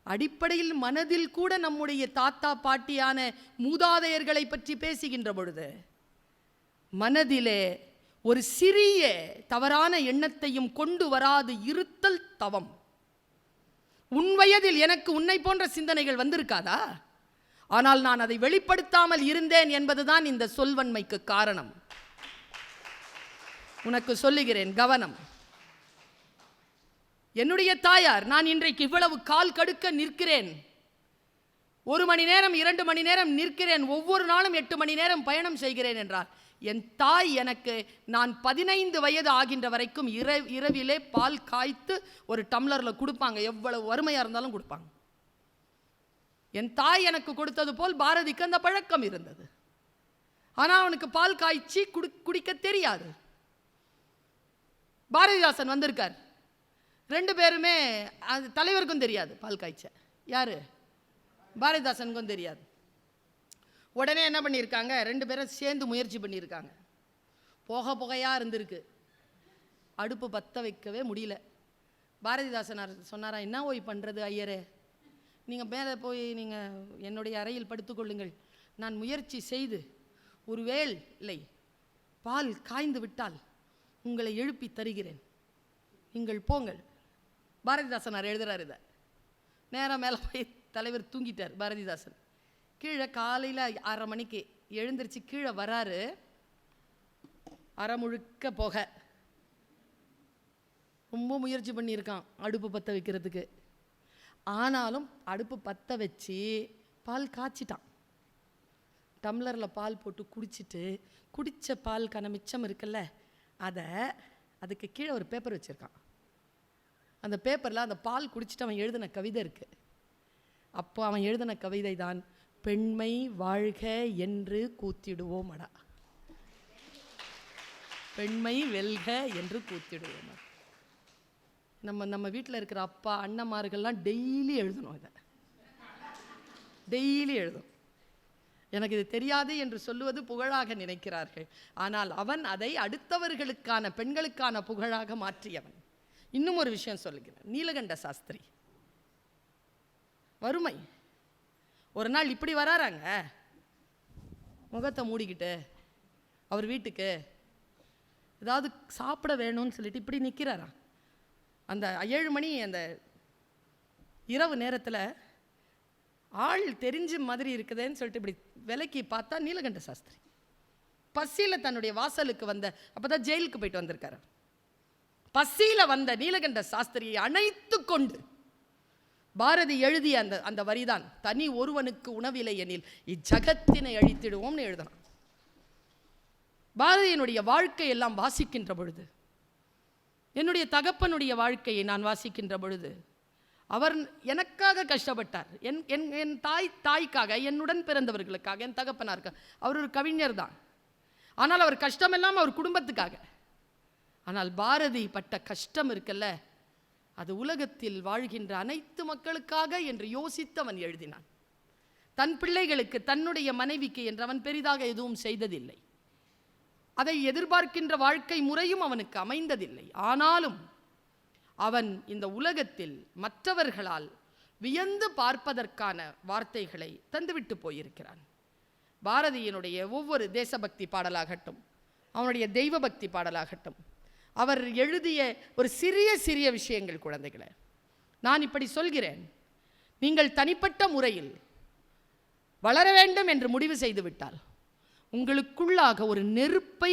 அடிப்படையில் மனதில் கூட நம்முடைய தாத்தா பாட்டியான மூதாதையர்களை பற்றி பேசுகின்ற பொழுது மனதிலே ஒரு சிறிய தவறான எண்ணத்தையும் கொண்டு வராது இருத்தல் தவம். உன் வயதில் எனக்கு உன்னை போன்ற சிந்தனைகள் வந்திருக்காதா? ஆனால் நான் அதை வெளிப்படுத்தாமல் இருந்தேன் என்பதுதான் இந்த சொல்வன்மைக்கு காரணம். உனக்கு சொல்லுகிறேன், கவனம். என்னுடைய தாயார், நான் இன்றைக்கு இவ்வளவு கால் கடுக்க நிற்கிறேன், 1 மணி நேரம் 2 மணி நேரம் நிற்கிறேன், ஒவ்வொரு நாளும் 8 மணி நேரம் பயணம் செய்கிறேன் என்றார். என் தாய் எனக்கு நான் 15 வயது ஆகின்ற வரைக்கும் இரவிலே பால் காய்த்து ஒரு டம்ளரில் கொடுப்பாங்க. எவ்வளவு வறுமையாக இருந்தாலும் கொடுப்பாங்க. என் தாய் எனக்கு கொடுத்தது போல் பாரதிக்கு அந்த பழக்கம் இருந்தது. ஆனால் அவனுக்கு பால் காய்ச்சி குடிக்க தெரியாது. பாரதிதாசன் வந்திருக்கார். 2 பேருமே, அது தலைவருக்கும் தெரியாது பால் காய்ச்ச. யாரு? பாரதிதாசனுக்கும் தெரியாது. உடனே என்ன பண்ணியிருக்காங்க, 2 பேரும் சேர்ந்து முயற்சி பண்ணியிருக்காங்க. புகையாக இருந்திருக்கு, அடுப்பு பற்ற வைக்கவே முடியல. பாரதிதாசனார் சொன்னாரா, என்ன ஓய் பண்ணுறது ஐயரே, நீங்கள் மேலே போய் நீங்கள் என்னுடைய அறையில் படுத்துக்கொள்ளுங்கள், நான் முயற்சி செய்து ஒருவேளை பால் காய்ந்து விட்டால் உங்களை எழுப்பி தருகிறேன், நீங்கள் போங்கள். பாரதிதாசனார் எழுதுறாரு இதை. நேரம் மேலே போய் தலைவர் தூங்கிட்டார். பாரதிதாசன் கீழே காலையில் 6:30 மணிக்கு எழுந்திரிச்சு கீழே வராரு. அரை முழுக்க புகை. ரொம்ப முயற்சி பண்ணியிருக்கான் அடுப்பு பற்ற வைக்கிறதுக்கு. ஆனாலும் அடுப்பு பற்ற வச்சு பால் காய்ச்சிட்டான். டம்ளரில் பால் போட்டு குடிச்சிட்டு, குடித்த பால் மிச்சம் இருக்குல்ல, அதுக்கு கீழே ஒரு பேப்பர் வச்சுருக்கான். அந்த பேப்பரில் அந்த பால் குடிச்சிட்டு அவன் எழுதின கவிதை இருக்குது. அப்போ அவன் எழுதின கவிதை தான், பெண்மை வாழ்க என்று கூத்திடுவோமடா, பெண்மை வெல்க என்று கூத்திடுவோம். நம்ம வீட்டில் இருக்கிற அப்பா அண்ணன்மார்கள்லாம் டெய்லி எழுதணும், இதை டெய்லி எழுதும். எனக்கு இது தெரியாது என்று சொல்லுவது புகழாக நினைக்கிறார்கள். ஆனால் அவன் அதை அடுத்தவர்களுக்கான, பெண்களுக்கான புகழாக மாற்றியவன். இன்னும் ஒரு விஷயம் சொல்லுகிறேன். நீலகண்ட சாஸ்திரி வறுமை. ஒரு நாள் இப்படி வராறாங்க, முகத்தை மூடிக்கிட்டு அவர் வீட்டுக்கு. ஏதாவது சாப்பிட வேணும்னு சொல்லிட்டு இப்படி நிற்கிறாராம். அந்த 7 மணி அந்த இரவு நேரத்தில் ஆள் தெரிஞ்ச மாதிரி இருக்குதுன்னு சொல்லிட்டு இப்படி விலைக்கு பார்த்தா நீலகண்ட சாஸ்திரி பசியில் தன்னுடைய வாசலுக்கு வந்த, அப்போதான் ஜெயிலுக்கு போயிட்டு வந்திருக்காரு. பசியில் வந்த நீலகண்ட சாஸ்திரியை அணைத்து கொண்டு பாரதி எழுதிய அந்த வரிதான், தனி ஒருவனுக்கு உணவில்லை எனில் இச்சகத்தினை அழித்திடுவோம்னு எழுதணும். பாரதியினுடைய வாழ்க்கையெல்லாம் வாசிக்கின்ற பொழுது, என்னுடைய தகப்பனுடைய வாழ்க்கையை நான் வாசிக்கின்ற பொழுது, அவர் எனக்காக கஷ்டப்பட்டார். என் தாய்க்காக, என்னுடன் பிறந்தவர்களுக்காக, என் தகப்பனாருக்காக. அவர் ஒரு கவிஞர் தான். ஆனால் அவர் கஷ்டமெல்லாம் அவர் குடும்பத்துக்காக. ஆனால் பாரதி பட்ட கஷ்டம் இருக்குல்ல, அது உலகத்தில் வாழ்கின்ற அனைத்து மக்களுக்காக என்று யோசித்து அவன் எழுதினான். தன் பிள்ளைகளுக்கு, தன்னுடைய மனைவிக்கு என்று அவன் பெரிதாக எதுவும் செய்ததில்லை. அதை எதிர்பார்க்கின்ற வாழ்க்கை முறையும் அவனுக்கு அமைந்ததில்லை. ஆனாலும் அவன் இந்த உலகத்தில் மற்றவர்களால் வியந்து பார்ப்பதற்கான வார்த்தைகளை தந்துவிட்டு போயிருக்கிறான். பாரதியினுடைய ஒவ்வொரு தேசபக்தி பாடலாகட்டும், அவனுடைய தெய்வ பக்தி பாடலாகட்டும், அவர் எழுதிய ஒரு சிறிய சிறிய விஷயங்கள், குழந்தைகளை நான் இப்படி சொல்கிறேன், நீங்கள் தனிப்பட்ட முறையில் வளர வேண்டும் என்று முடிவு செய்து விட்டால் உங்களுக்குள்ளாக ஒரு நெருப்பை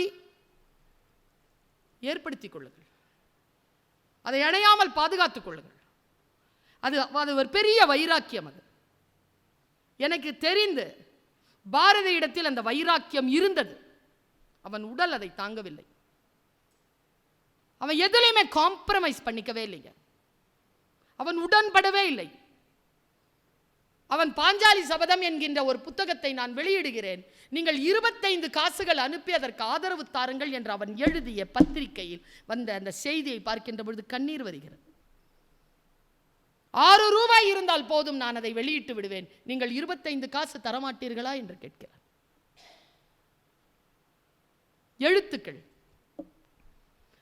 ஏற்படுத்திக் கொள்ளுங்கள். அதை அணையாமல் பாதுகாத்துக் கொள்ளுங்கள். அது ஒரு பெரிய வைராக்கியம். அது எனக்கு தெரிந்து பாரதியிடத்தில் அந்த வைராக்கியம் இருந்தது. அவன் உடல் அதை தாங்கவில்லை. அவன் எதிலையுமே காம்ப்ரமைஸ் பண்ணிக்கவே இல்லைங்க. அவன் உடன்படவே இல்லை. அவன் பாஞ்சாலி சபதம் என்கின்ற ஒரு புத்தகத்தை நான் வெளியிடுகிறேன், நீங்கள் 25 காசுகள் அனுப்பி அதற்கு ஆதரவு தாருங்கள் என்று அவன் எழுதிய பத்திரிகையில் வந்த அந்த செய்தியை பார்க்கின்ற பொழுது கண்ணீர் வருகிறது. 6 ரூபாய் இருந்தால் போதும், நான் அதை வெளியிட்டு விடுவேன், நீங்கள் 25 காசு தரமாட்டீர்களா என்று கேட்கிறார். எழுத்துக்கள்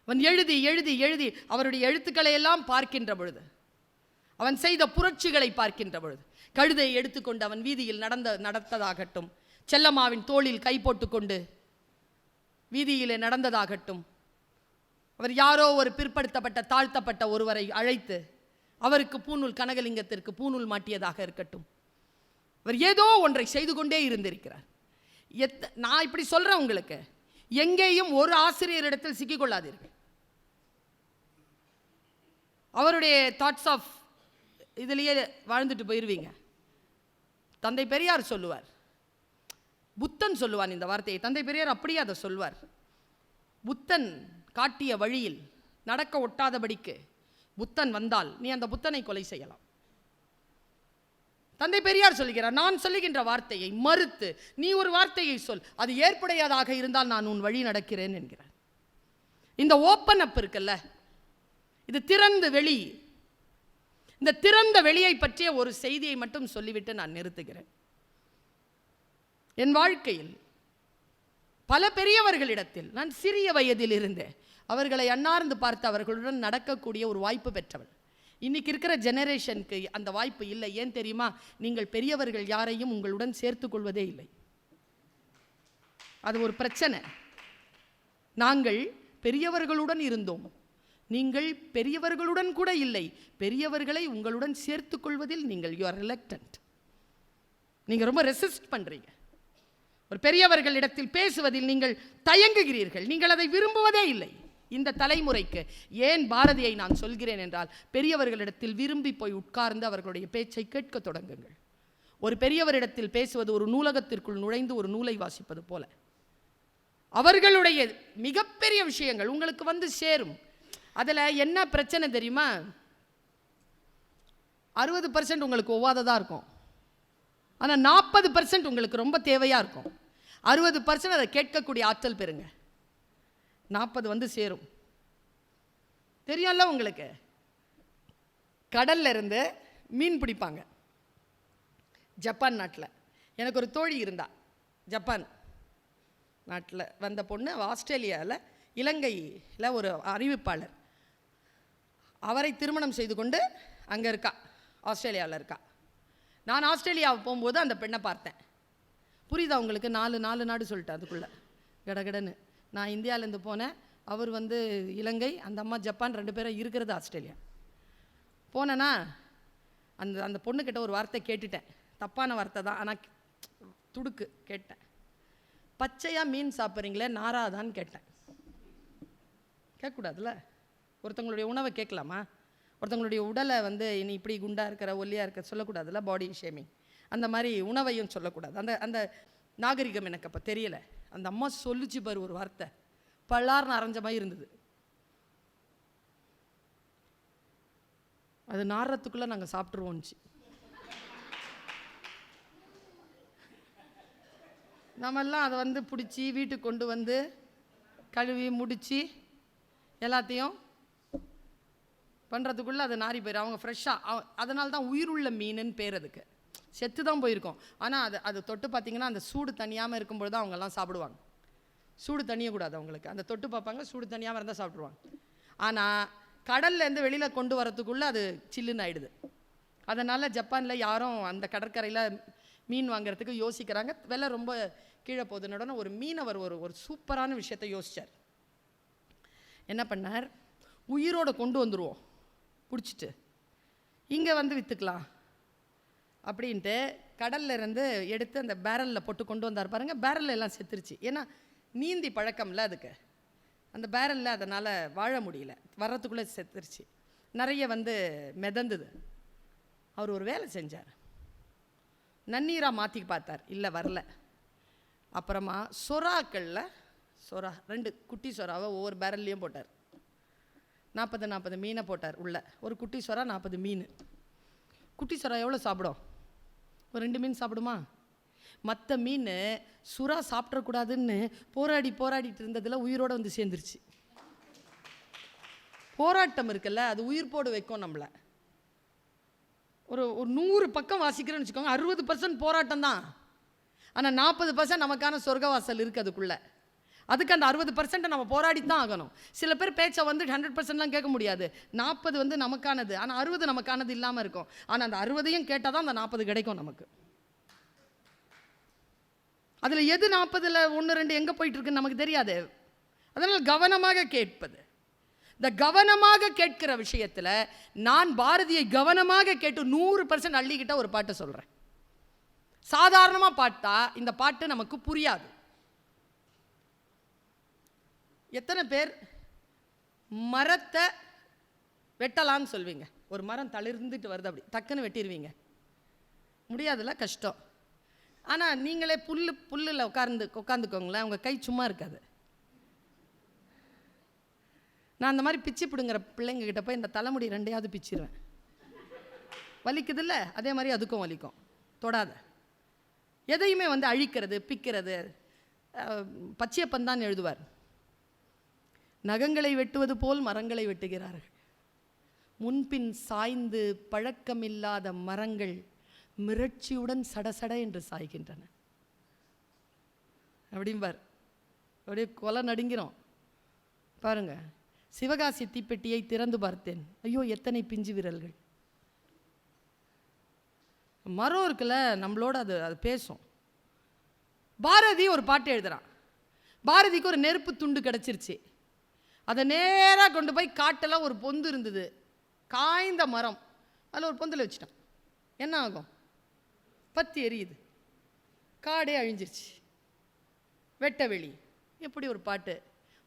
அவன் எழுதி எழுதி எழுதி அவருடைய எழுத்துக்களை எல்லாம் பார்க்கின்ற பொழுது, அவன் செய்த புரட்சிகளை பார்க்கின்ற பொழுது, கழுதையை எடுத்துக்கொண்டு அவன் வீதியில் நடந்ததாகட்டும், செல்லம்மாவின் தோளில் கை போட்டுக்கொண்டு வீதியிலே நடந்ததாகட்டும், அவர் யாரோ ஒரு பிற்படுத்தப்பட்ட தாழ்த்தப்பட்ட ஒருவரை அழைத்து அவருக்கு பூநூல், கனகலிங்கத்திற்கு பூநூல் மாட்டியதாக இருக்கட்டும், அவர் ஏதோ ஒன்றை செய்து கொண்டே இருந்திருக்கிறார். நான் இப்படி சொல்றேன் உங்களுக்கு, எங்கேயும் ஒரு ஆசிரியரிடத்தில் சிக்கிக்கொள்ளாதீர்கள். அவருடைய தாட்ஸ் ஆஃப் இதிலேயே வாழ்ந்துட்டு போயிருவீங்க. தந்தை பெரியார் சொல்லுவார், புத்தன் சொல்லுவான் இந்த வார்த்தையை, தந்தை பெரியார் அப்படியே அதை சொல்வார். புத்தன் காட்டிய வழியில் நடக்க ஒட்டாதபடிக்கு புத்தன் வந்தால் நீ அந்த புத்தனை கொலை செய்யலாம். தந்தை பெரியார் சொல்லுகிறார், நான் சொல்லுகின்ற வார்த்தையை மறுத்து நீ ஒரு வார்த்தையை சொல், அது ஏற்புடையதாக இருந்தால் நான் உன் வழி நடக்கிறேன் என்கிறார். இந்த ஓப்பன் அப் இருக்குல்ல, இது திறந்த வெளி. இந்த திறந்த வெளியை பற்றிய ஒரு செய்தியை மட்டும் சொல்லிவிட்டு நான் நிறுத்துகிறேன். என் வாழ்க்கையில் பல பெரியவர்களிடத்தில் நான் சிறிய வயதில் இருந்தே அவர்களை அன்னார்ந்து பார்த்து அவர்களுடன் நடக்கக்கூடிய ஒரு வாய்ப்பு பெற்றவள். இன்னைக்கு இருக்கிற ஜெனரேஷனுக்கு அந்த வாய்ப்பு இல்லை. ஏன் தெரியுமா? நீங்கள் பெரியவர்கள் யாரையும் உங்களுடன் சேர்த்து கொள்வதே இல்லை. அது ஒரு பிரச்சனை. நாங்கள் பெரியவர்களுடன் இருந்தோம், நீங்கள் பெரியவர்களுடன் கூட இல்லை. பெரியவர்களை உங்களுடன் சேர்த்து கொள்வதில் நீங்கள் யூ ஆர் ரிலக்டன்ட். நீங்கள் ரொம்ப ரெசிஸ்ட் பண்றீங்க. ஒரு பெரியவர்களிடத்தில் பேசுவதில் நீங்கள் தயங்குகிறீர்கள், நீங்கள் அதை விரும்புவதே இல்லை. இந்த தலைமுறைக்கு ஏன் பாரதியை நான் சொல்கிறேன் என்றால், பெரியவர்களிடத்தில் விரும்பி போய் உட்கார்ந்து அவர்களுடைய பேச்சை கேட்க தொடங்குங்கள். ஒரு பெரியவரிடத்தில் பேசுவது ஒரு நூலகத்திற்குள் நுழைந்து ஒரு நூலை வாசிப்பது போல. அவர்களுடைய மிகப்பெரிய விஷயங்கள் உங்களுக்கு வந்து சேரும். அதில் என்ன பிரச்சனை தெரியுமா? 60% உங்களுக்கு ஒவ்வாததா இருக்கும், ஆனால் 40% உங்களுக்கு ரொம்ப தேவையாக இருக்கும். 60% அதை கேட்கக்கூடிய ஆற்றல் பெறுங்க, 40 வந்து சேரும். தெரியும்ல உங்களுக்கு, கடல்ல இருந்து மீன் பிடிப்பாங்க ஜப்பான் நாட்டில். எனக்கு ஒரு தோழி இருந்தா, ஜப்பான் நாட்டில் வந்த பொண்ணு, ஆஸ்திரேலியாவில் இலங்கையில் ஒரு அறிவிப்பாளர். அவரை திருமணம் செய்து கொண்டு அங்கே இருக்கா, ஆஸ்திரேலியாவில் இருக்கா. நான் ஆஸ்திரேலியாவை போகும்போது அந்த பெண்ணை பார்த்தேன். புரியுதா உங்களுக்கு? 4 நாடு சொல்லிட்டேன் அதுக்குள்ளே கடகடன்னு. நான் இந்தியாவிலேருந்து போனேன், அவர் வந்து இலங்கை, அந்த அம்மா ஜப்பான், 2 பேரும் இருக்கிறது ஆஸ்திரேலியா. போனேன்னா அந்த பொண்ணுக்கிட்ட ஒரு வார்த்தை கேட்டுட்டேன், தப்பான வார்த்தை தான், ஆனால் துடுக்கு கேட்டேன். பச்சையாக மீன் சாப்பிட்றீங்களே, நாராதான்னு கேட்டேன். கேட்கக்கூடாதுல்ல, ஒருத்தவங்களுடைய உணவை கேட்கலாமா? ஒருத்தவங்களுடைய உடலை வந்து இனி இப்படி குண்டாக இருக்கிற ஒல்லியாக இருக்கிற சொல்லக்கூடாதுல்ல, பாடி ஷேமிங். அந்த மாதிரி உணவையும் சொல்லக்கூடாது. அந்த நாகரிகம் எனக்கு அப்போ தெரியலை. அந்த அம்மா சொல்லிச்சு பாரு ஒரு வார்த்தை, பல்லார்னு அரைஞ்ச மாதிரி இருந்தது. அது நாரத்துக்குள்ளே நாங்கள் சாப்பிட்ருவோம்ச்சு. நம்மெல்லாம் அதை வந்து பிடிச்சி வீட்டுக்கு கொண்டு வந்து கழுவி முடித்து எல்லாத்தையும் பண்ணுறதுக்குள்ளே அது நாரி போயிடும். அவங்க ஃப்ரெஷ்ஷாக, அதனால தான் உயிருள்ள மீனுன்னு பேர். அதுக்கு செத்து தான் போயிருக்கோம், ஆனால் அது தொட்டு பார்த்திங்கன்னா அந்த சூடு தனியாமல் இருக்கும்போது தான் அவங்கெல்லாம் சாப்பிடுவாங்க. சூடு தனியக்கூடாது அவங்களுக்கு, அந்த தொட்டு பார்ப்பாங்க, சூடு தனியாமல் இருந்தால் சாப்பிடுவாங்க. ஆனால் கடல்லேருந்து வெளியில் கொண்டு வரத்துக்குள்ளே அது சில்லுன்னு ஆகிடுது. அதனால் ஜப்பானில் யாரும் அந்த கடற்கரையில் மீன் வாங்குறதுக்கு யோசிக்கிறாங்க. விலை ரொம்ப கீழே போகுதுன்னு ஒரு மீனவர் ஒரு சூப்பரான விஷயத்தை யோசித்தார். என்ன பண்ணார்? உயிரோடு கொண்டு வந்துடுவோம், பிடிச்சிட்டு இங்கே வந்து விற்றுக்கலாம் அப்படின்ட்டு கடல்ல இருந்து எடுத்து அந்த பேரலில் போட்டு கொண்டு வந்தார் பாருங்க. பேரல் எல்லாம் செத்துருச்சு. ஏன்னா நீந்தி பழக்கம்ல அதுக்கு, அந்த பேரலில் அதனால் வாழ முடியல, வர்றதுக்குள்ளே செத்துருச்சு. நிறைய மிதந்தது. அவர் ஒரு வேலை செஞ்சார், நன்னீராக மாற்றி பார்த்தார், இல்லை வரல. அப்புறமா சொறாக்களில் சொரா 2 குட்டி சொராவை ஒவ்வொரு பேரல்லையும் போட்டார். 40 மீனை போட்டார் உள்ள. ஒரு குட்டி சொரா 40 மீன். குட்டி சொரா எவ்வளோ சாப்பிடும்? ஒரு 2 மீன் சாப்பிடுமா? மற்ற மீன் சுறா சாப்பிடக்கூடாதுன்னு போராடிட்டு இருந்ததில் உயிரோடு சேர்ந்துருச்சு. போராட்டம் இருக்குல்ல, அது உயிர் போடு வைக்கும் நம்மளை. ஒரு 100 பக்கம் வாசிக்கிறேன்னு வச்சுக்கோங்க, 60% போராட்டம் தான். ஆனால் 40% நமக்கான சொர்க்கவாசல் இருக்குது அதுக்குள்ளே. அதுக்கு அந்த 60% நம்ம போராடி தான் ஆகணும். சில பேர் பேச்சை 100%லாம் கேட்க முடியாது. 40 நமக்கானது, ஆனால் 60 நமக்கானது இல்லாமல் இருக்கும். ஆனால் அந்த 60ஐயும் கேட்டால் தான் அந்த 40 கிடைக்கும் நமக்கு. அதில் எது 40ல் 1 2 எங்கே போயிட்டு இருக்குன்னு நமக்கு தெரியாது. அதனால் கவனமாக கேட்பது. இந்த கவனமாக கேட்கிற விஷயத்தில் நான் பாரதியை கவனமாக கேட்டு 100% அள்ளிக்கிட்ட ஒரு பாட்டை சொல்கிறேன். சாதாரணமாக பாட்டா இந்த பாட்டு நமக்கு புரியாது. எத்தனை பேர் மரத்தை வெட்டலான்னு சொல்வீங்க? ஒரு மரம் தளிர்ந்துட்டு வருது, அப்படி டக்குன்னு வெட்டிடுவீங்க? முடியாதுல்ல, கஷ்டம். ஆனால் நீங்களே புல்லில் உட்காந்துக்கோங்களேன், உங்கள் கை சும்மா இருக்காது. நான் அந்த மாதிரி பிச்சு பிடுங்குற பிள்ளைங்க கிட்ட போய் இந்த தலைமுடி 2 பிச்சிருவேன். வலிக்குதுல்ல, அதே மாதிரி அதுக்கும் வலிக்கும். தொடாத. எதையுமே அழிக்கிறது, பிக்கிறது. பச்சையப்பன் தான் எழுதுவார், நகங்களை வெட்டுவது போல் மரங்களை வெட்டுகிறார்கள், முன்பின் சாய்ந்து பழக்கமில்லாத மரங்கள் மிரட்சியுடன் சடசட என்று சாய்கின்றன அப்படிம்பார். அப்படியே கொலை நடுங்கிறோம் பாருங்க. சிவகாசி தீப்பெட்டியை திறந்து பார்த்தேன், ஐயோ எத்தனை பிஞ்சு விரல்கள். மரம் இருக்குல்ல, நம்மளோட அது பேசும். பாரதி ஒரு பாட்டு எழுதுறான். பாரதிக்கு ஒரு நெருப்பு துண்டு கிடச்சிருச்சு. அதை நேராக கொண்டு போய் காட்டில் ஒரு பொந்து இருந்தது, காய்ந்த மரம். அதில் ஒரு பொந்தில் வச்சுட்டான். என்ன ஆகும்? பத்தி எரியுது, காடே அழிஞ்சிருச்சு. வெட்ட வெளி. எப்படி ஒரு பாட்டு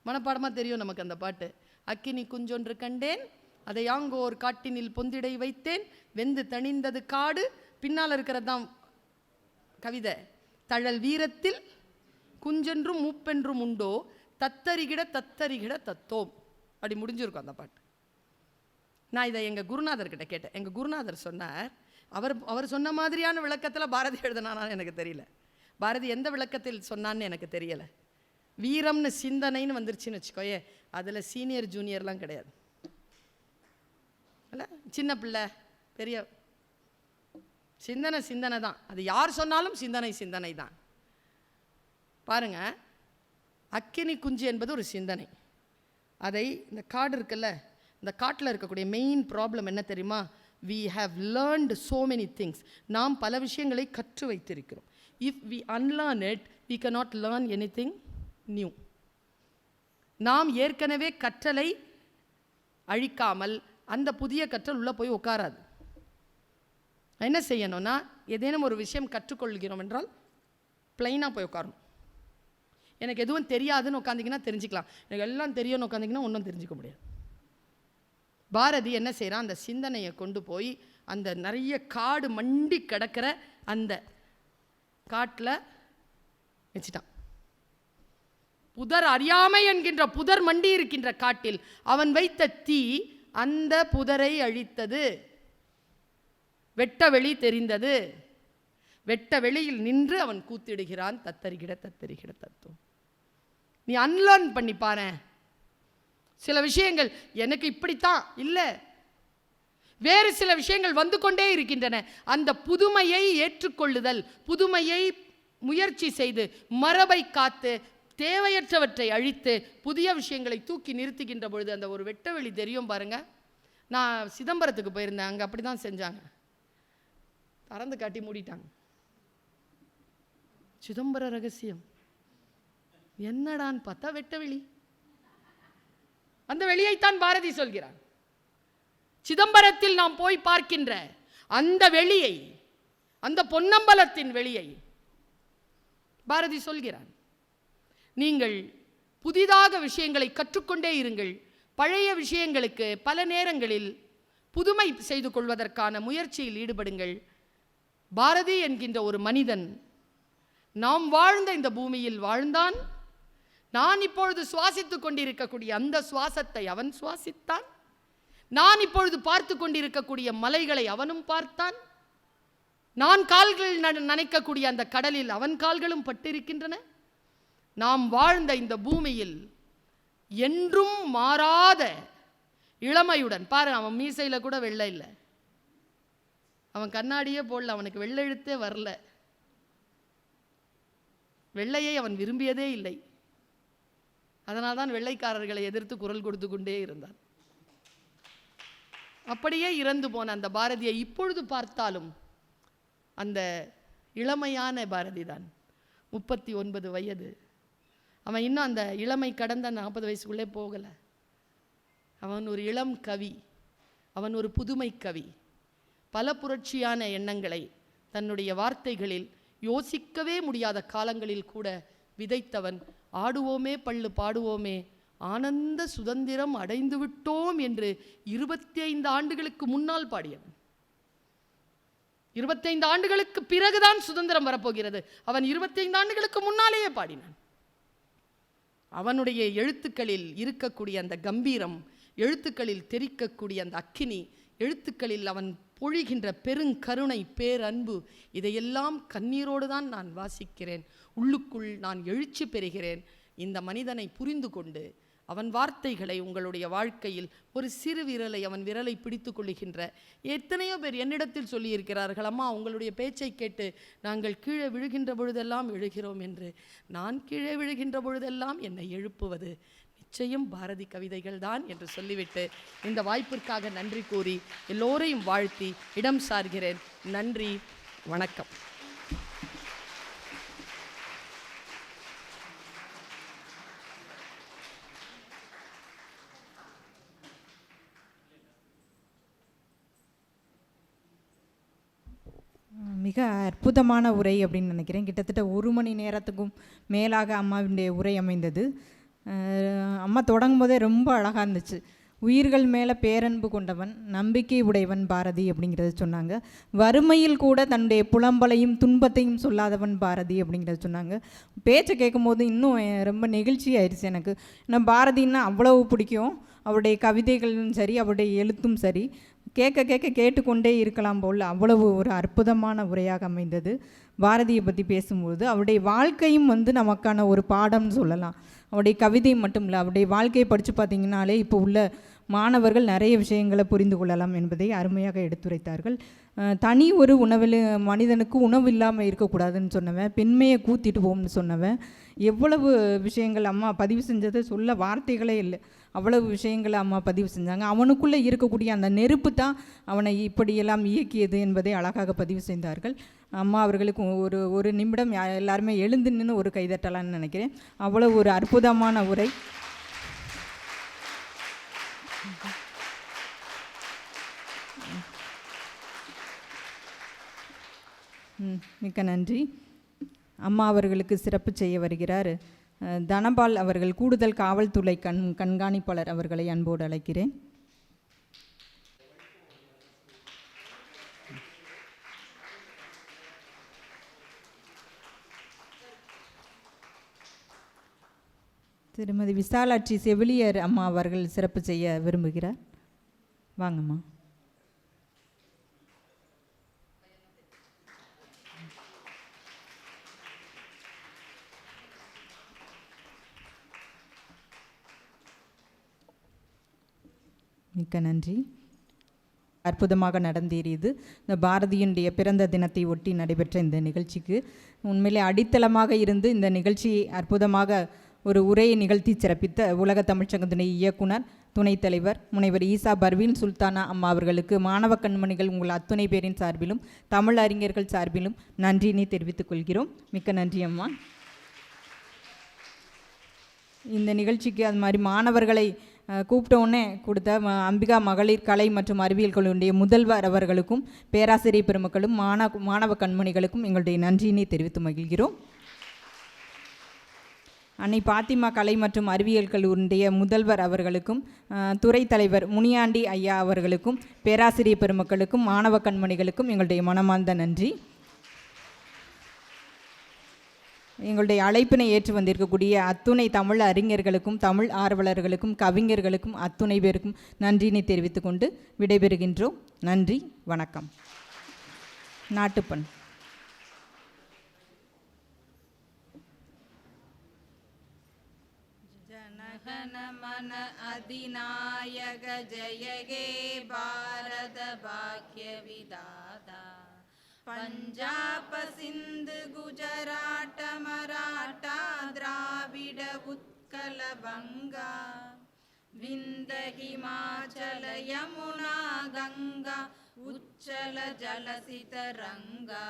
மனப்பாடமாக தெரியும் நமக்கு அந்த பாட்டு. அக்கினி குஞ்சொன்று கண்டேன், அதை யாங்கோர் காட்டினில் பொந்திடை வைத்தேன், வெந்து தணிந்தது காடு. பின்னால் இருக்கிறது தான் கவிதை. தழல் வீரத்தில் குஞ்சென்றும் மூப்பென்றும் உண்டோ, தத்தரிகிட தத்தரிகிட தத்தோம். அப்படி முடிஞ்சிருக்கும் அந்த பாட்டு. நான் இதை எங்கள் குருநாதர்கிட்ட கேட்டேன். எங்கள் குருநாதர் சொன்னார், அவர் சொன்ன மாதிரியான விளக்கத்தில் பாரதி எழுதினான்னு எனக்கு தெரியல. பாரதி எந்த விளக்கத்தில் சொன்னான்னு எனக்கு தெரியலை. வீரம்னு சிந்தனைன்னு வந்துருச்சுன்னு வச்சுக்கோயே, அதில் சீனியர் ஜூனியர்லாம் கிடையாது. இல்லை, சின்ன பிள்ளை பெரிய சிந்தனை தான். அது யார் சொன்னாலும் சிந்தனை தான். பாருங்க, அக்கினி குஞ்சு என்பது ஒரு சிந்தனை. அதை இந்த காடு இருக்குல்ல, இந்த காட்டில் இருக்கக்கூடிய மெயின் ப்ராப்ளம் என்ன தெரியுமா? we have learned so many things. நாம் பல விஷயங்களை கற்று வைத்திருக்கிறோம். if we unlearn it, we cannot learn anything new. நாம் ஏற்கனவே கற்றலை அழிக்காமல் அந்த புதிய கற்றல் உள்ளே போய் உட்காராது. என்ன செய்யணும்னா, ஏதேனும் ஒரு விஷயம் கற்றுக்கொள்கிறோம் என்றால் பிளைனாக போய் உட்காரணும். எனக்கு எதுவும் தெரியாதுன்னு உட்காந்திங்கன்னா தெரிஞ்சுக்கலாம், எனக்கு எல்லாம் தெரியும்னு உட்காந்திங்கன்னா ஒன்றும் தெரிஞ்சுக்க முடியாது. பாரதி என்ன செய்கிறான்? அந்த சிந்தனையை கொண்டு போய் அந்த நிறைய காடு மண்டி கிடக்கிற அந்த காட்டில் வச்சுட்டான். புதர் அறியாமை என்கின்ற புதர் மண்டி இருக்கின்ற காட்டில் அவன் வைத்த தீ அந்த புதரை அழித்தது. வெட்ட வெளி தெரிந்தது. வெட்ட வெளியில் நின்று அவன் கூத்திடுகிறான், தத்தரிகிட தத்தரிகிட தத்துவம். நீ அன்லேர்ன் பண்ணி பாரு. சில விஷயங்கள் எனக்கு இப்படித்தான் இல்லை, வேறு சில விஷயங்கள் வந்து கொண்டே இருக்கின்றன. அந்த புதுமையை ஏற்றுக்கொள்ளுதல், புதுமையை முயற்சி செய்து மரபை காத்து தேவையற்றவற்றை அழித்து புதிய விஷயங்களை தூக்கி நிறுத்துகின்ற பொழுது அந்த ஒரு வெட்டவெளி தெரியும் பாருங்க. நான் சிதம்பரத்துக்கு போயிருந்தேன், அங்கே அப்படி தான் செஞ்சாங்க. திறந்து காட்டி மூடிட்டாங்க. சிதம்பர ரகசியம் என்னடான்னு பார்த்தா வெட்டவெளி. அந்த வெளியைத்தான் பாரதி சொல்கிறான். சிதம்பரத்தில் நாம் போய் பார்க்கின்ற அந்த வெளியை, அந்த பொன்னம்பலத்தின் வெளியை பாரதி சொல்கிறான். நீங்கள் புதிதாக விஷயங்களை கற்றுக்கொண்டே இருங்கள். பழைய விஷயங்களுக்கு பல நேரங்களில் புதுமை செய்து கொள்வதற்கான முயற்சியில் ஈடுபடுங்கள். பாரதி என்கின்ற ஒரு மனிதன் நாம் வாழ்ந்த இந்த பூமியில் வாழ்ந்தான். நான் இப்பொழுது சுவாசித்துக் கொண்டிருக்கக்கூடிய அந்த சுவாசத்தை அவன் சுவாசித்தான். நான் இப்பொழுது பார்த்து கொண்டிருக்கக்கூடிய மலைகளை அவனும் பார்த்தான். நான் கால்கள் நனைக்கக்கூடிய அந்த கடலில் அவன் கால்களும் பட்டிருக்கின்றன. நாம் வாழ்ந்த இந்த பூமியில் என்றும் மாறாத இளமையுடன் பாரு, அவன் மீசையில கூட வெள்ளை இல்லை, அவன் கண்ணாடியே போடல, அவனுக்கு வெள்ளை எழுத்தே வரல, வெள்ளையை அவன் விரும்பியதே இல்லை. அதனால்தான் வெள்ளைக்காரர்களை எதிர்த்து குரல் கொடுத்து கொண்டே இருந்தான். அப்படியே இறந்து போன அந்த பாரதியை இப்பொழுது பார்த்தாலும் அந்த இளமையான பாரதி தான். 39 வயது. அவன் இன்னும் அந்த இளமை கடந்த 40 வயசுக்குள்ளே போகலை. அவன் ஒரு இளம் கவி, அவன் ஒரு புதுமை கவி. பல புரட்சியான எண்ணங்களை தன்னுடைய வார்த்தைகளில் யோசிக்கவே முடியாத காலங்களில் கூட விதைத்தவன். ஆடுவோமே பள்ளு பாடுவோமே, ஆனந்த சுதந்திரம் அடைந்து விட்டோம் என்று 25 ஆண்டுகளுக்கு முன்னால் பாடியவன். 25 ஆண்டுகளுக்கு பிறகுதான் சுதந்திரம் வரப்போகிறது. அவன் 25 ஆண்டுகளுக்கு முன்னாலேயே பாடினான். அவனுடைய எழுத்துக்களில் இருக்கக்கூடிய அந்த கம்பீரம், எழுத்துக்களில் தெரிக்கக்கூடிய அந்த அக்கினி, எழுத்துக்களில் அவன் பொழிகின்ற பெருங்கருணை, பேரன்பு, இதையெல்லாம் கண்ணீரோடு தான் நான் வாசிக்கிறேன். உள்ளுக்குள் நான் எழுச்சி பெறுகிறேன். இந்த மனிதனை புரிந்து கொண்டு அவன் வார்த்தைகளை உங்களுடைய வாழ்க்கையில் ஒரு சிறு விரலை, அவன் விரலை பிடித்து கொள்ளுகின்ற எத்தனையோ பேர் என்னிடத்தில் சொல்லியிருக்கிறார்கள், அம்மா உங்களுடைய பேச்சை கேட்டு நாங்கள் கீழே விழுகின்ற பொழுதெல்லாம் எழுகிறோம் என்று. நான் கீழே விழுகின்ற பொழுதெல்லாம் என்னை எழுப்புவது நிச்சயம் பாரதி கவிதைகள் தான் என்று சொல்லிவிட்டு இந்த வாய்ப்பிற்காக நன்றி கூறி எல்லோரையும் வாழ்த்தி இடம் சார்கிறேன். நன்றி, வணக்கம். மிக அற்புதமான உரை அப்படின்னு நினைக்கிறேன். கிட்டத்தட்ட 1 மணி நேரத்துக்கும் மேலாக அம்மாவினுடைய உரை அமைந்தது. அம்மா தொடங்கும் போதே ரொம்ப அழகாக இருந்துச்சு. உயிர்கள் மேலே பேரன்பு கொண்டவன், நம்பிக்கை உடையவன் பாரதி அப்படிங்கிறத சொன்னாங்க. வறுமையில் கூட தன்னுடைய புலம்பலையும் துன்பத்தையும் சொல்லாதவன் பாரதி அப்படிங்கிறத சொன்னாங்க. பேச்சை கேட்கும் போது இன்னும் ரொம்ப நெகிழ்ச்சி ஆயிடுச்சு எனக்கு. ஏன்னா பாரதின்னா அவ்வளவு பிடிக்கும். அவருடைய கவிதைகளும் சரி, அவருடைய எழுத்தும் சரி, கேட்க கேட்க கேட்டுக்கொண்டே இருக்கலாம் போல் அவ்வளவு ஒரு அற்புதமான உரையாக அமைந்தது. பாரதியை பற்றி பேசும்போது அவருடைய வாழ்க்கையும் நமக்கான ஒரு பாடம்னு சொல்லலாம். அவருடைய கவிதை மட்டும் இல்லை, அவருடைய வாழ்க்கையை படித்து பார்த்திங்கனாலே இப்போ உள்ள மாணவர்கள் நிறைய விஷயங்களை புரிந்து கொள்ளலாம் என்பதை அருமையாக எடுத்துரைத்தார்கள். தனி ஒரு உணவில் மனிதனுக்கு உணவு இல்லாமல் இருக்கக்கூடாதுன்னு சொன்னவன், பெண்மையை கூத்திட்டு போம்னு சொன்னவன், எவ்வளவு விஷயங்கள் அம்மா பதிவு செஞ்சதை சொல்ல வார்த்தைகளே இல்லை. அவ்வளவு விஷயங்களை அம்மா பதிவு செஞ்சாங்க. அவனுக்குள்ளே இருக்கக்கூடிய அந்த நெருப்பு தான் அவனை இப்படியெல்லாம் இயக்கியது என்பதை அழகாக பதிவு செய்தார்கள். அம்மா அவர்களுக்கு ஒரு நிமிடம் எல்லாருமே எழுந்து நின்று ஒரு கைதட்டலான்னு நினைக்கிறேன். அவ்வளவு ஒரு அற்புதமான உரை. மிக்க நன்றி. அம்மா அவர்களுக்கு சிறப்பு செய்ய வருகிறார் தனபால் அவர்கள், கூடுதல் காவல்துறை கண்காணிப்பாளர் அவர்களை அன்போடு அழைக்கிறேன். திருமதி விசாலாட்சி செவிலியர் அம்மா அவர்கள் சிறப்பு செய்ய விரும்புகிறார். வாங்கம்மா. மிக்க நன்றி. அற்புதமாக நடந்தேறியது. இந்த பாரதியினுடைய பிறந்த தினத்தை ஒட்டி நடைபெற்ற இந்த நிகழ்ச்சிக்கு உண்மையிலே அடித்தளமாக இருந்து இந்த நிகழ்ச்சியை அற்புதமாக ஒரு உரையை நிகழ்த்தி சிறப்பித்த உலக தமிழ்ச்சங்கத்தினுடைய இயக்குனர், துணைத் தலைவர் முனைவர் ஈசா பர்வீன் சுல்தானா அம்மா அவர்களுக்கு மாணவ கண்மணிகள் உங்கள் அத்துணை பேரின் சார்பிலும் தமிழ் அறிஞர்கள் சார்பிலும் நன்றியினை தெரிவித்துக் கொள்கிறோம். மிக்க நன்றி அம்மா. இந்த நிகழ்ச்சிக்கு அது மாதிரி மாணவர்களை கூப்பிட்ட உடனே கொடுத்த அம்பிகா மகளிர் கலை மற்றும் அறிவியல் கல்லூரியுடைய முதல்வர் அவர்களுக்கும் பேராசிரியர் பெருமக்களும் மாணவ கண்மணிகளுக்கும் எங்களுடைய நன்றியினை தெரிவித்து மகிழ்கிறோம். அன்னை பாத்திமா கலை மற்றும் அறிவியல் கல்லூரியுடைய முதல்வர் அவர்களுக்கும் துறை தலைவர் முனியாண்டி ஐயா அவர்களுக்கும் பேராசிரியர் பெருமக்களுக்கும் மாணவ கண்மணிகளுக்கும் எங்களுடைய மனமார்ந்த நன்றி. எங்களுடைய அழைப்பினை ஏற்று வந்திருக்கக்கூடிய அத்துணை தமிழ் அறிஞர்களுக்கும் தமிழ் ஆர்வலர்களுக்கும் கவிஞர்களுக்கும் அத்துணை பேருக்கும் நன்றியினை தெரிவித்து கொண்டு விடைபெறுகின்றோம். நன்றி, வணக்கம். நாட்டுப்பண். ஜனகண மன அதிநாயக ஜெயகே பாரத பாக்ய விதாதா பஞ்சாப சிந்து குஜராட்ட மராட்டா திராவிட உத்கல வங்கா விந்த ஹிமாச்சல யமுனா கங்கா உச்சல ஜலசித ரங்கா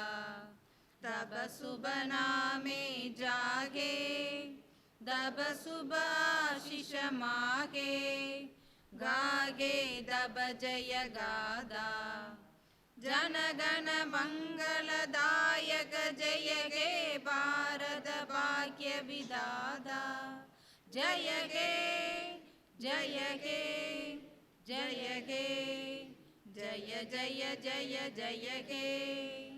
தப சுப நாமே ஜாகே दब सुब आशीष मागे गागे दब जय गादा जनगण मंगलदायक जय गे भारत भाग्य विदाता जय गे जय गे जय गे जय जय जय जय गे